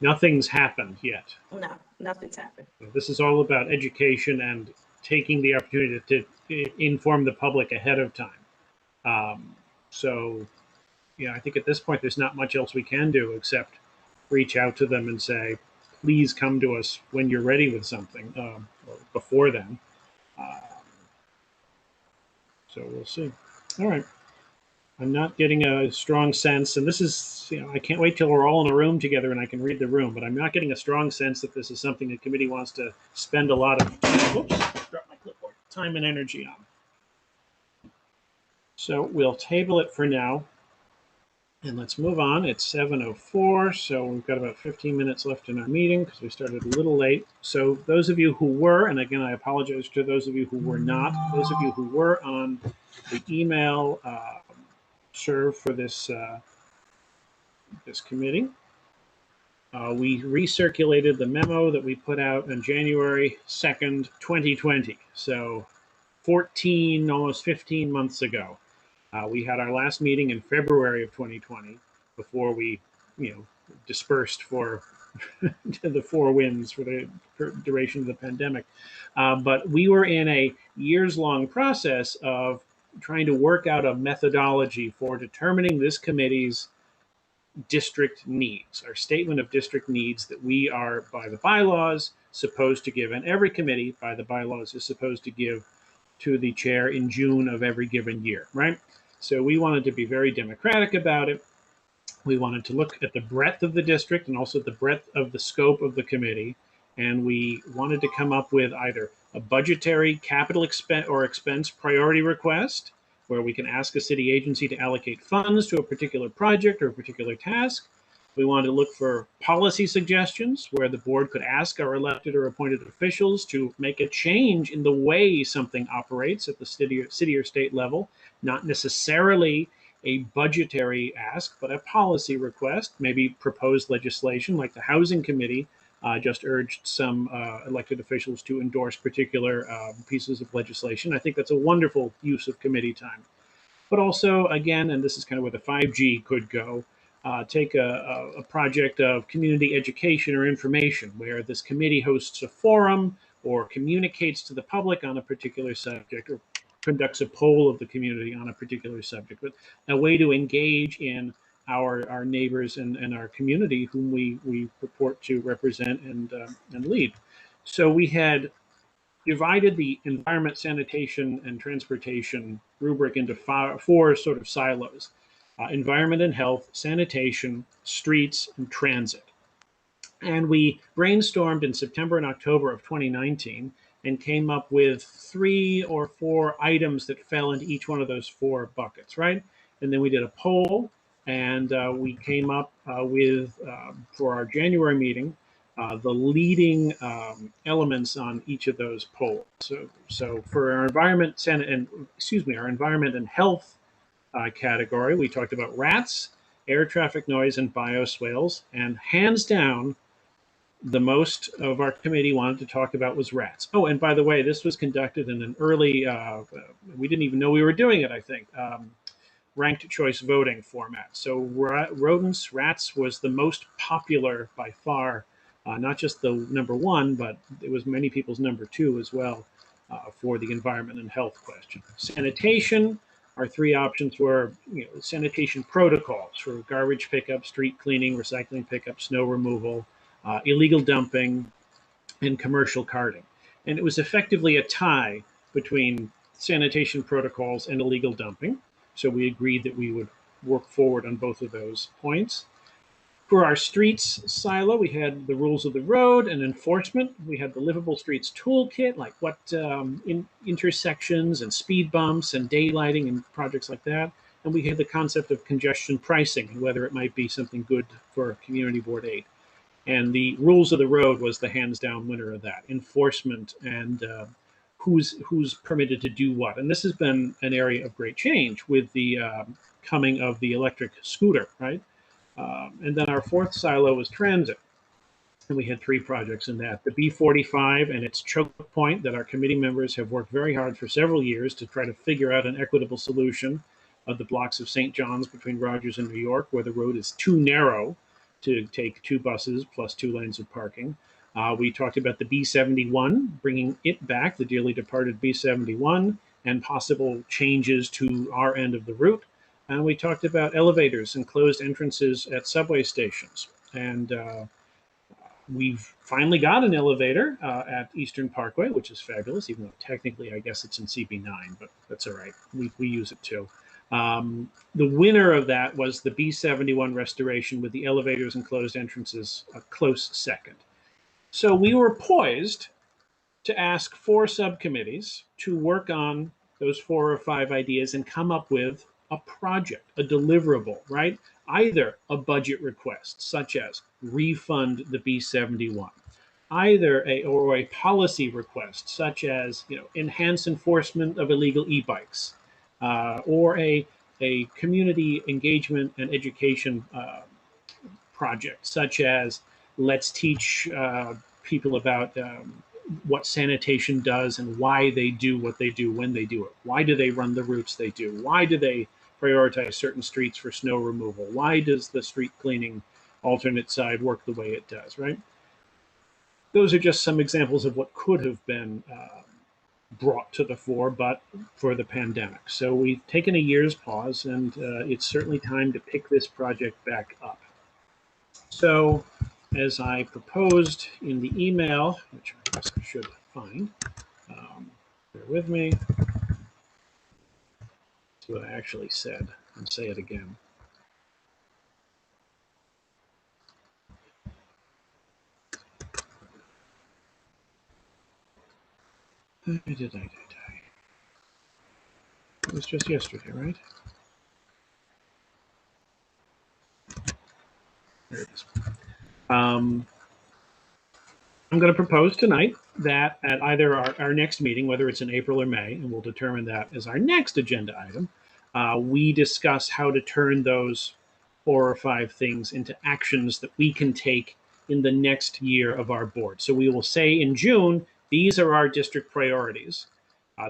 Nothing's happened yet. No, nothing's happened. This is all about education and taking the opportunity to inform the public ahead of time. So, I think at this point, there's not much else we can do except reach out to them and say, please come to us when you're ready with something, or before then. So we'll see. All right. I'm not getting a strong sense, and this is, I can't wait till we're all in a room together and I can read the room, but I'm not getting a strong sense that this is something the committee wants to spend a lot of time and energy on. So we'll table it for now. And let's move on. It's 7:04, so we've got about 15 minutes left in our meeting because we started a little late. So those of you who were, and again, I apologize to those of you who were not, those of you who were on the email serve for this this committee, we recirculated the memo that we put out on January 2nd, 2020. So 14, almost 15 months ago. We had our last meeting in February of 2020 before we, dispersed for the four winds for the duration of the pandemic. But we were in a years-long process of trying to work out a methodology for determining this committee's district needs, our statement of district needs that we are, by the bylaws, supposed to give, and every committee by the bylaws is supposed to give to the chair in June of every given year, right? So we wanted to be very democratic about it. We wanted to look at the breadth of the district and also the breadth of the scope of the committee. And we wanted to come up with either a budgetary capital expense priority request, where we can ask a city agency to allocate funds to a particular project or a particular task. We wanted to look for policy suggestions, where the board could ask our elected or appointed officials to make a change in the way something operates at the city or state level, not necessarily a budgetary ask, but a policy request, maybe proposed legislation, like the Housing Committee just urged some elected officials to endorse particular pieces of legislation. I think that's a wonderful use of committee time. But also, again, and this is kind of where the 5G could go, take a project of community education or information, where this committee hosts a forum or communicates to the public on a particular subject, or conducts a poll of the community on a particular subject, but a way to engage in our neighbors and our community whom we purport to represent and lead. So we had divided the environment, sanitation, and transportation rubric into four sort of silos: environment and health, sanitation, streets, and transit. And we brainstormed in September and October of 2019 and came up with 3 or 4 items that fell into each one of those 4 buckets, right? And then we did a poll, and we came up with, for our January meeting, the leading elements on each of those polls. So for our environment our environment and health category, we talked about rats, air traffic noise, and bioswales, and hands down, the most of our committee wanted to talk about was rats. Oh, and by the way, this was conducted in an early, we didn't even know we were doing it, I think, ranked choice voting format. So rodents, rats was the most popular by far, not just the number 1, but it was many people's number 2 as well for the environment and health question. Sanitation, our 3 options were sanitation protocols for garbage pickup, street cleaning, recycling pickup, snow removal, illegal dumping, and commercial carting. And it was effectively a tie between sanitation protocols and illegal dumping. So we agreed that we would work forward on both of those points. For our streets silo, we had the rules of the road and enforcement. We had the Livable Streets Toolkit, like what intersections and speed bumps and daylighting and projects like that. And we had the concept of congestion pricing and whether it might be something good for Community Board 8. And the rules of the road was the hands down winner of that. Enforcement and who's permitted to do what. And this has been an area of great change with the coming of the electric scooter, right? And then our 4th silo was transit. And we had 3 projects in that. The B45 and its choke point that our committee members have worked very hard for several years to try to figure out an equitable solution of the blocks of St. John's between Rogers and New York, where the road is too narrow to take 2 buses plus 2 lanes of parking. We talked about the B71, bringing it back, the dearly departed B71, and possible changes to our end of the route. And we talked about elevators and closed entrances at subway stations. And we've finally got an elevator at Eastern Parkway, which is fabulous, even though technically I guess it's in CB9, but that's all right. We use it too. The winner of that was the B71 restoration, with the elevators and closed entrances a close second. So we were poised to ask 4 subcommittees to work on those 4 or 5 ideas and come up with a project, a deliverable, right? Either a budget request, such as refund the B-71, either a policy request, such as enhance enforcement of illegal e-bikes, or a community engagement and education project, such as let's teach people about what sanitation does and why they do what they do when they do it. Why do they run the routes they do? Why do they prioritize certain streets for snow removal? Why does the street cleaning alternate side work the way it does, right? Those are just some examples of what could have been brought to the fore, but for the pandemic. So we've taken a year's pause, and it's certainly time to pick this project back up. So, as I proposed in the email, which I guess I should find, bear with me. See what I actually said and say it again. It was just yesterday, right? There it is. I'm going to propose tonight that at either our next meeting, whether it's in April or May, and we'll determine that as our next agenda item, we discuss how to turn those 4 or 5 things into actions that we can take in the next year of our board. So we will say in June, these are our district priorities.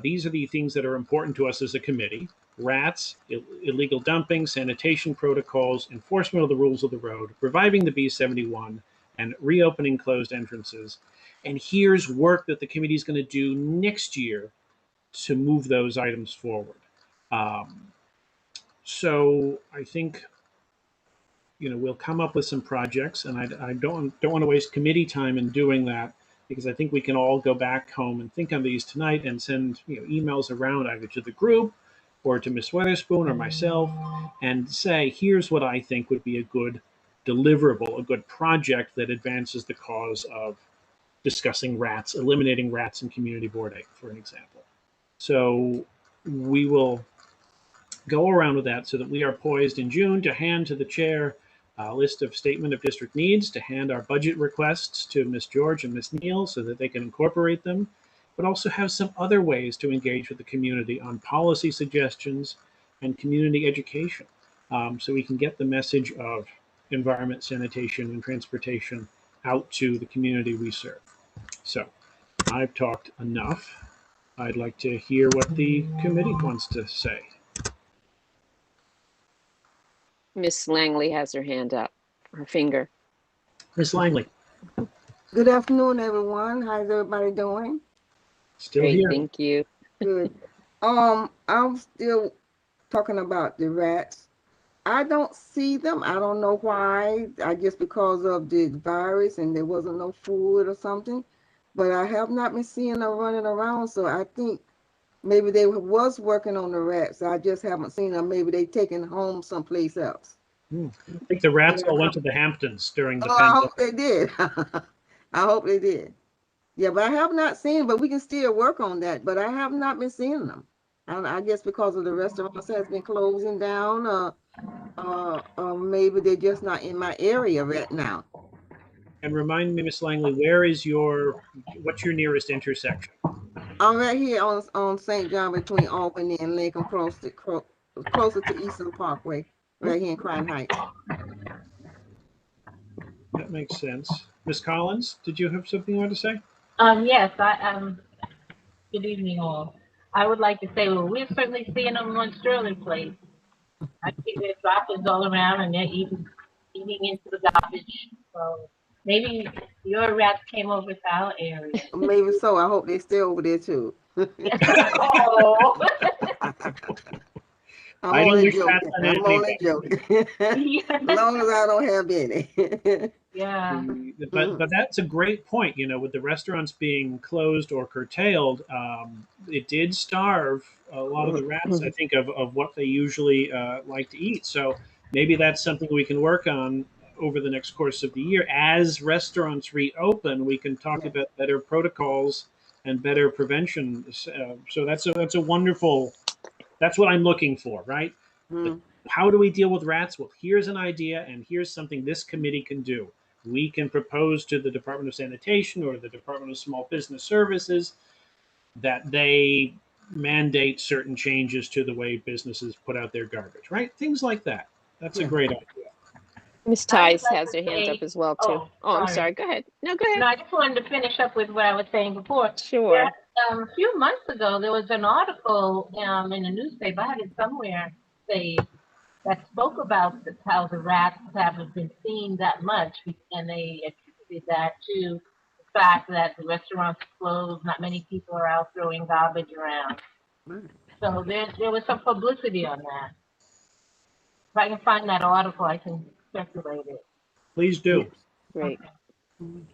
These are the things that are important to us as a committee: rats, illegal dumping, sanitation protocols, enforcement of the rules of the road, reviving the B-71, and reopening closed entrances. And here's work that the committee is going to do next year to move those items forward. So I think we'll come up with some projects, and I don't want to waste committee time in doing that, because I think we can all go back home and think on these tonight and send emails around either to the group or to Ms. Weatherspoon or myself and say, here's what I think would be a good deliverable, a good project that advances the cause of discussing rats, eliminating rats in community board 8, for an example. So we will go around with that so that we are poised in June to hand to the chair a list of statement of district needs, to hand our budget requests to Ms. George and Ms. Neal so that they can incorporate them, but also have some other ways to engage with the community on policy suggestions and community education, so we can get the message of environment, sanitation, and transportation out to the community we serve. So I've talked enough. I'd like to hear what the committee wants to say. Miss Langley has her hand up, her finger. Miss Langley. Good afternoon, everyone. How's everybody doing? Still Great, here. thank you. Good. I'm still talking about the rats. I don't see them. I don't know why. I guess because of the virus and there wasn't no food or something. But I have not been seeing them running around. So I think maybe they was working on the rats. I just haven't seen them. Maybe they taken home someplace else. I think the rats all went to the Hamptons during the pandemic. pandemic. I hope they did. I hope they did. Yeah, but I have not seen, but we can still work on that. But I have not been seeing them. I guess because of the restaurants has been closing down, maybe they're just not in my area right now. And remind me, Miss Langley, what's your nearest intersection? I'm right here on St. John between Albany and Lincoln, closer to Eastern Parkway, right here in Crown Heights. That makes sense. Miss Collins, did you have something you wanted to say? Yes, good evening all. I would like to say, well, we're certainly seeing them on Sterling Place. I see there's droppings all around and they're eating into the garbage. So maybe your rats came over to our area. Maybe so. I hope they stay over there too. Oh. I'm only joking. As long as I don't have any. Yeah. But that's a great point. With the restaurants being closed or curtailed, it did starve a lot of the rats, I think, of what they usually like to eat. So maybe that's something we can work on over the next course of the year. As restaurants reopen, we can talk about better protocols and better prevention. So that's a wonderful. That's what I'm looking for, right? Mm. How do we deal with rats? Well, here's an idea, and here's something this committee can do. We can propose to the Department of Sanitation or the Department of Small Business Services that they mandate certain changes to the way businesses put out their garbage, right? Things like that. That's a Yeah. great idea. Miss I would Tice like has to her hands up say, as well too. oh, Oh, I'm sorry. sorry. Go ahead. No, go ahead. No, I just wanted to finish up with what I was saying before. Sure. A few months ago, there was an article in a newspaper, I had it somewhere, say, that spoke about how the rats haven't been seen that much, and they attributed that to the fact that the restaurants closed, not many people are out throwing garbage around. Right. So there was some publicity on that. If I can find that article, I can circulate it. Please do. Great. Mhm.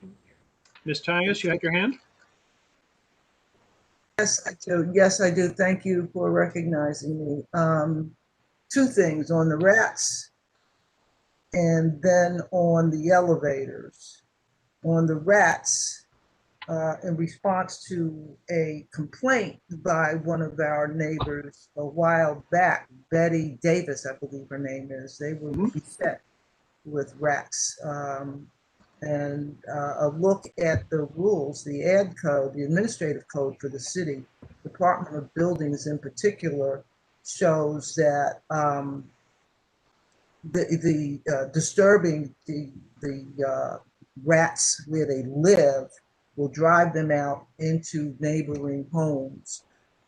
Ms. Tyus, you had your hand? Yes, I do. Yes, I do. Thank you for recognizing me. Two things on the rats and then on the elevators. On the rats, in response to a complaint by one of our neighbors a while back, Betty Davis, I believe her name is, they were beset with rats. And a look at the rules, the ad code, the administrative code for the city, Department of Buildings in particular, shows that disturbing the rats where they live will drive them out into neighboring homes.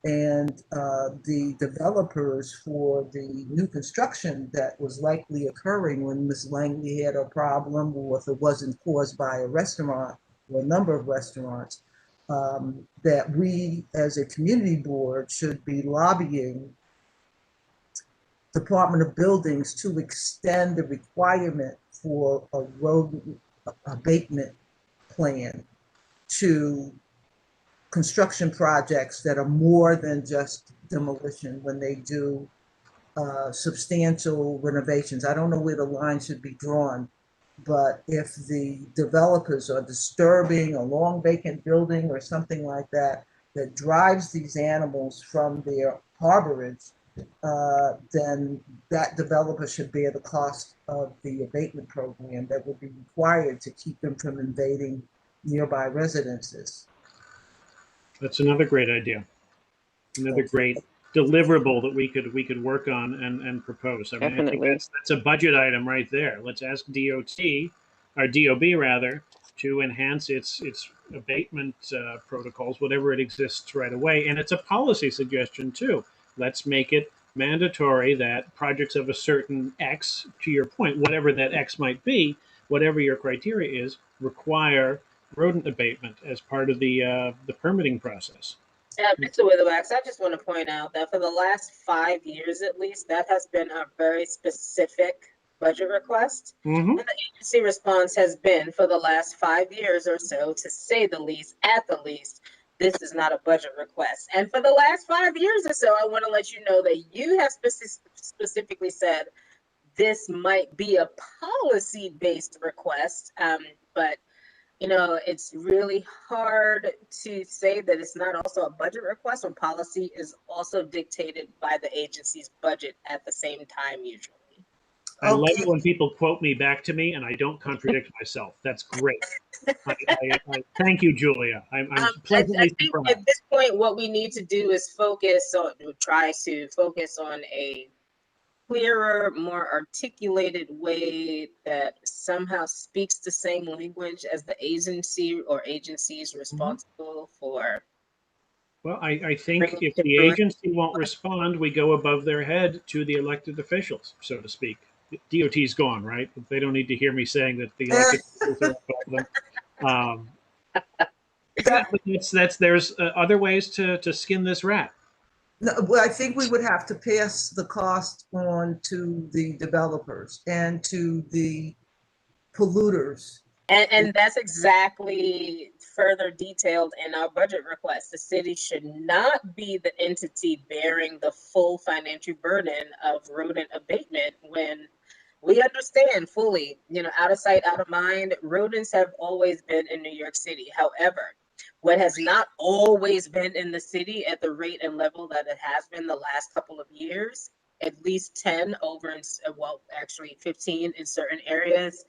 And the developers for the new construction that was likely occurring when Ms. Langley had a problem, or if it wasn't caused by a restaurant or a number of restaurants, that we as a community board should be lobbying Department of Buildings to extend the requirement for a rodent abatement plan to construction projects that are more than just demolition when they do substantial renovations. I don't know where the line should be drawn, but if the developers are disturbing a long vacant building or something like that, that drives these animals from their harborage, then that developer should bear the cost of the abatement program that would be required to keep them from invading nearby residences. That's another great idea. Another great deliverable that we could work on and propose. I mean, I think Definitely. that's a budget item right there. Let's ask DOT, or DOB rather, to enhance its abatement protocols, whatever it exists right away. And it's a policy suggestion too. Let's make it mandatory that projects of a certain X, to your point, whatever that X might be, whatever your criteria is, require rodent abatement as part of the permitting process. Mr. Witherwax, I just want to point out that for the last 5 years at least, that has been a very specific budget request. Mm-hmm. And the agency response has been for the last 5 years or so, to say the least, at the least, this is not a budget request. And for the last 5 years or so, I want to let you know that you have specifically said this might be a policy-based request, but you know, it's really hard to say that it's not also a budget request when policy is also dictated by the agency's budget at the same time, usually. I love it when people quote me back to me and I don't contradict myself. That's great. I thank you, Julia. I'm pleasantly I think surprised. at this point, what we need to do is try to focus on a clearer, more articulated way that somehow speaks the same language as the agency or agencies responsible for. Well, I think if the agency won't respond, we go above their head to the elected officials, so to speak. DOT's gone, right? They don't need to hear me saying that the elected officials are above them. Yeah, but there's other ways to skin this rat. No, well, I think we would have to pass the cost on to the developers and to the polluters. And that's exactly further detailed in our budget request. The city should not be the entity bearing the full financial burden of rodent abatement when we understand fully, you know, out of sight, out of mind, rodents have always been in New York City. However, What has not always been in the city at the rate and level that it has been the last couple of years, at least 10 over, well, actually 15 in certain areas,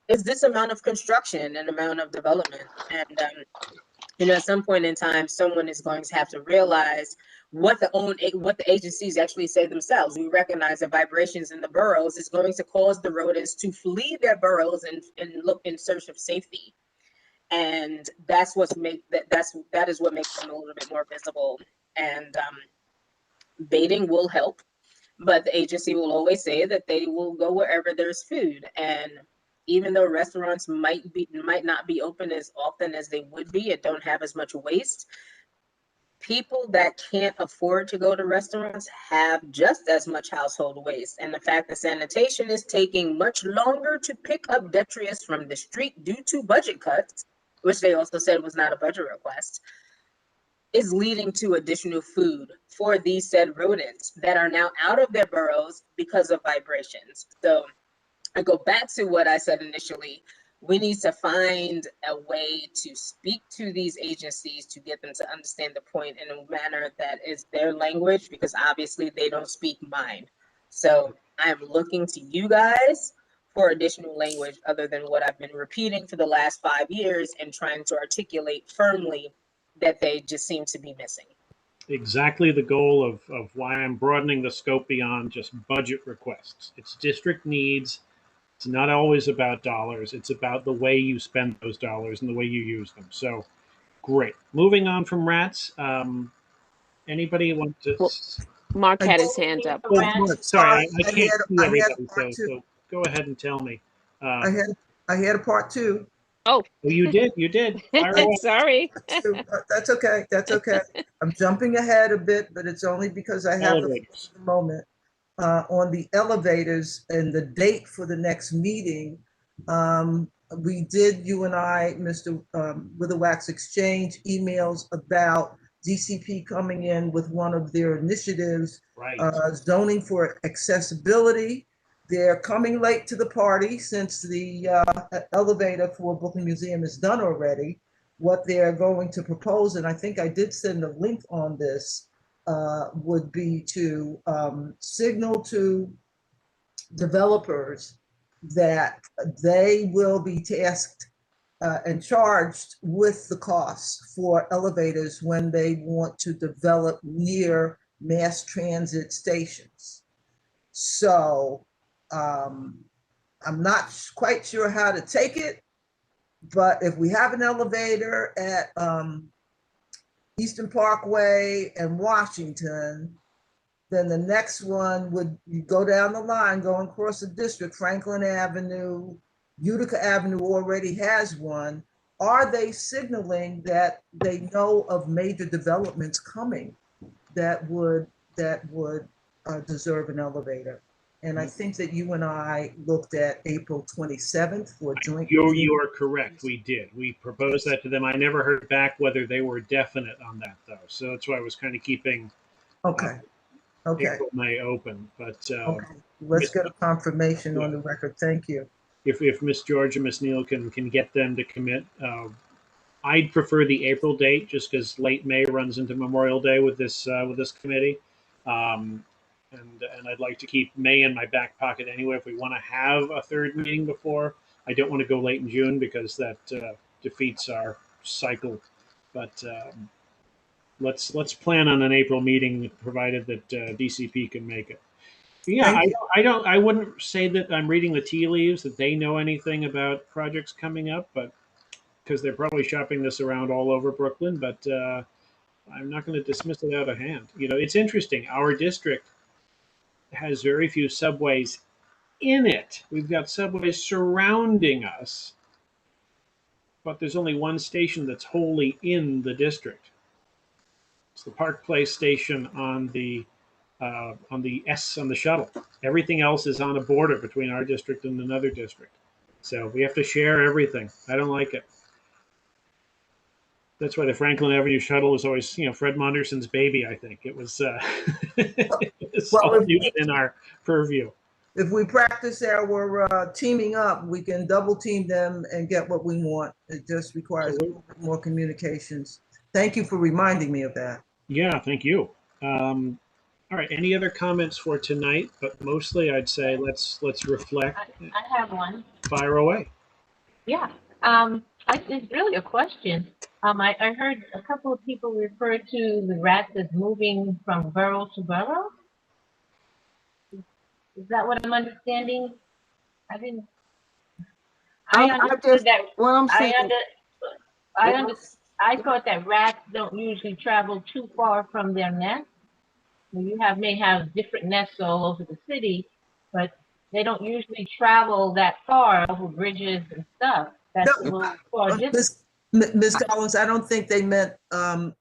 is this amount of construction and amount of development. And, at some point in time, someone is going to have to realize what the agencies actually say themselves. We recognize that vibrations in the boroughs is going to cause the rodents to flee their boroughs and look in search of safety. And that's that is what makes them a little bit more visible. And baiting will help, but the agency will always say that they will go wherever there's food. And even though restaurants might not be open as often as they would be and don't have as much waste, people that can't afford to go to restaurants have just as much household waste. And the fact that sanitation is taking much longer to pick up detritus from the street due to budget cuts, which they also said was not a budget request, is leading to additional food for these said rodents that are now out of their burrows because of vibrations. So I go back to what I said initially. We need to find a way to speak to these agencies to get them to understand the point in a manner that is their language, because obviously they don't speak mine. So I'm looking to you guys for additional language other than what I've been repeating for the last 5 years and trying to articulate firmly that they just seem to be missing. Exactly the goal of why I'm broadening the scope beyond just budget requests. It's district needs. It's not always about dollars. It's about the way you spend those dollars and the way you use them. So great. Moving on from rats. Anybody want to? Well, Mark I had do- his hand up. Oh, Mark, sorry, I I can't had- see I had everybody, part two. so go ahead and tell me. I had a part two. Oh, You did. Fire away. sorry. That's okay. That's okay. I'm jumping ahead a bit, but it's only because I have the Elevators. moment. On the elevators and the date for the next meeting, we did, you and I, Mr. Witherwax, exchange emails about DCP coming in with one of their initiatives, Right. zoning for accessibility. They're coming late to the party since the elevator for Brooklyn Museum is done already. What they're going to propose, and I think I did send a link on this, would be to signal to developers that they will be tasked and charged with the costs for elevators when they want to develop near mass transit stations. So I'm not quite sure how to take it, but if we have an elevator at Eastern Parkway and Washington, then the next one would, you go down the line, going across the district, Franklin Avenue, Utica Avenue already has one. Are they signaling that they know of major developments coming that would deserve an elevator? And I think that you and I looked at April 27th for joint. You are correct. We did. We proposed that to them. I never heard back whether they were definite on that, though. So that's why I was kind of keeping Okay. April, May open. But Okay. Let's get a confirmation on the record. Thank you. If Miss George and Miss Neal can get them to commit, I'd prefer the April date just because late May runs into Memorial Day with this committee. And I'd like to keep May in my back pocket anyway. If we want to have a third meeting before, I don't want to go late in June because that defeats our cycle. But let's plan on an April meeting, provided that DCP can make it. Yeah, I wouldn't say that I'm reading the tea leaves that they know anything about projects coming up, but because they're probably shopping this around all over Brooklyn. But I'm not going to dismiss it out of hand. It's interesting. Our district has very few subways in it. We've got subways surrounding us, but there's only one station that's wholly in the district. It's the Park Place station on the shuttle. Everything else is on a border between our district and another district. So we have to share everything. I don't like it. That's why the Franklin Avenue shuttle was always, Fred Monderson's baby. I think it was, it was all within our purview. if we practice our teaming up, we can double team them and get what we want. It just requires a little bit more communications. Thank you for reminding me of that. Yeah, thank you. All right, any other comments for tonight? But mostly I'd say let's reflect. I have one. Fire away. Yeah. It's really a question. I heard a couple of people refer to the rats as moving from burrow to burrow. Is that what I'm understanding? I didn't. I understood that. What I'm saying. I thought that rats don't usually travel too far from their nest. You may have different nests all over the city, but they don't usually travel that far over bridges and stuff. That's a little far distance. Ms. Collins, I don't think they meant a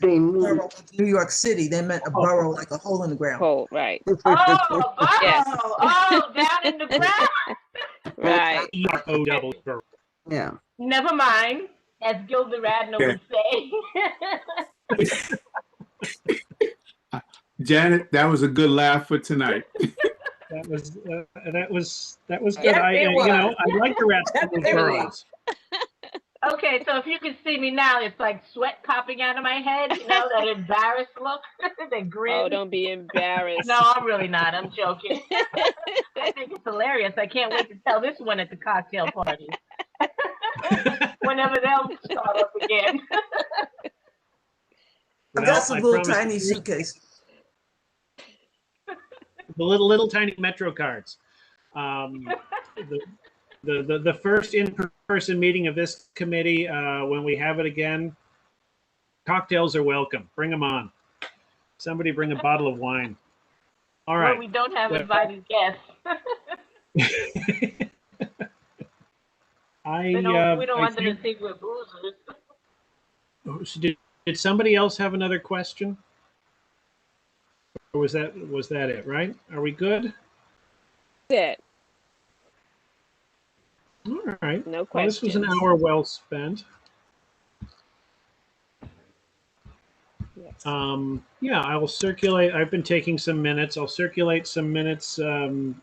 borough of New York City. They meant a borough, like a hole in the ground. Hole, right. Oh, a burrow. Yes. Oh, down in the ground. Right. ERO. Yeah. Never mind, as Gilda Radner would say. Janet, that was a good laugh for tonight. That was good. Yes, I like the rats in those burrows. Okay, so if you can see me now, it's like sweat popping out of my head, that embarrassed look, that grin. Oh, don't be embarrassed. No, I'm really not. I'm joking. I think it's hilarious. I can't wait to tell this one at the cocktail party. Whenever they'll start up again. I've got some little tiny suitcases. The little tiny Metro cards. The first in-person meeting of this committee, when we have it again, cocktails are welcome. Bring them on. Somebody bring a bottle of wine. All right. Well, we don't have invited guests. We don't want them to think we're boozers. Did somebody else have another question? Or was that it, right? Are we good? That's it. All right. No questions. Well, this was an hour well spent. Yes. Yeah, I will circulate. I've been taking some minutes. I'll circulate some minutes from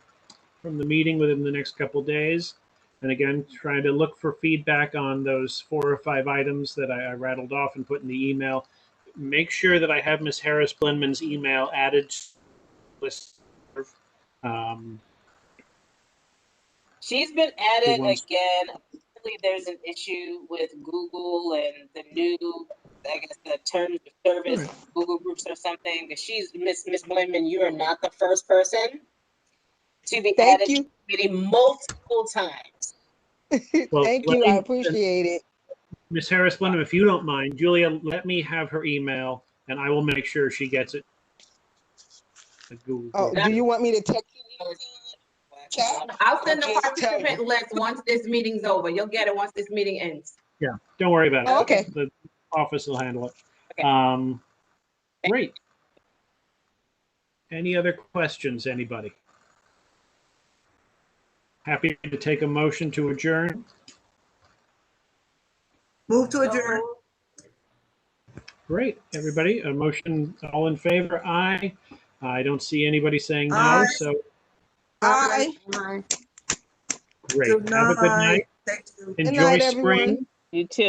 the meeting within the next couple of days. And again, trying to look for feedback on those 4 or 5 items that I rattled off and put in the email. Make sure that I have Ms. Harris-Blinman's email added to the list. She's been added again. Apparently there's an issue with Google and the new, I guess, the terms of service, Google Groups or something. But she's, Miss Blinman, you are not the first person to be added to the committee multiple times. Well, Thank you. I appreciate it. Ms. Harris-Blinman, if you don't mind, Julia, let me have her email, and I will make sure she gets it. Oh, do you want me to text you? I'll send the participant list once this meeting's over. You'll get it once this meeting ends. Yeah, don't worry about it. Oh, okay. The office will handle it. Okay. Great. Any other questions, anybody? Happy to take a motion to adjourn. Move to adjourn. Great, everybody. A motion, all in favor? Aye. I don't see anybody saying no, Aye. so Aye. great. Good Have a good night. Thank you. Enjoy Good night, spring. everyone. You too.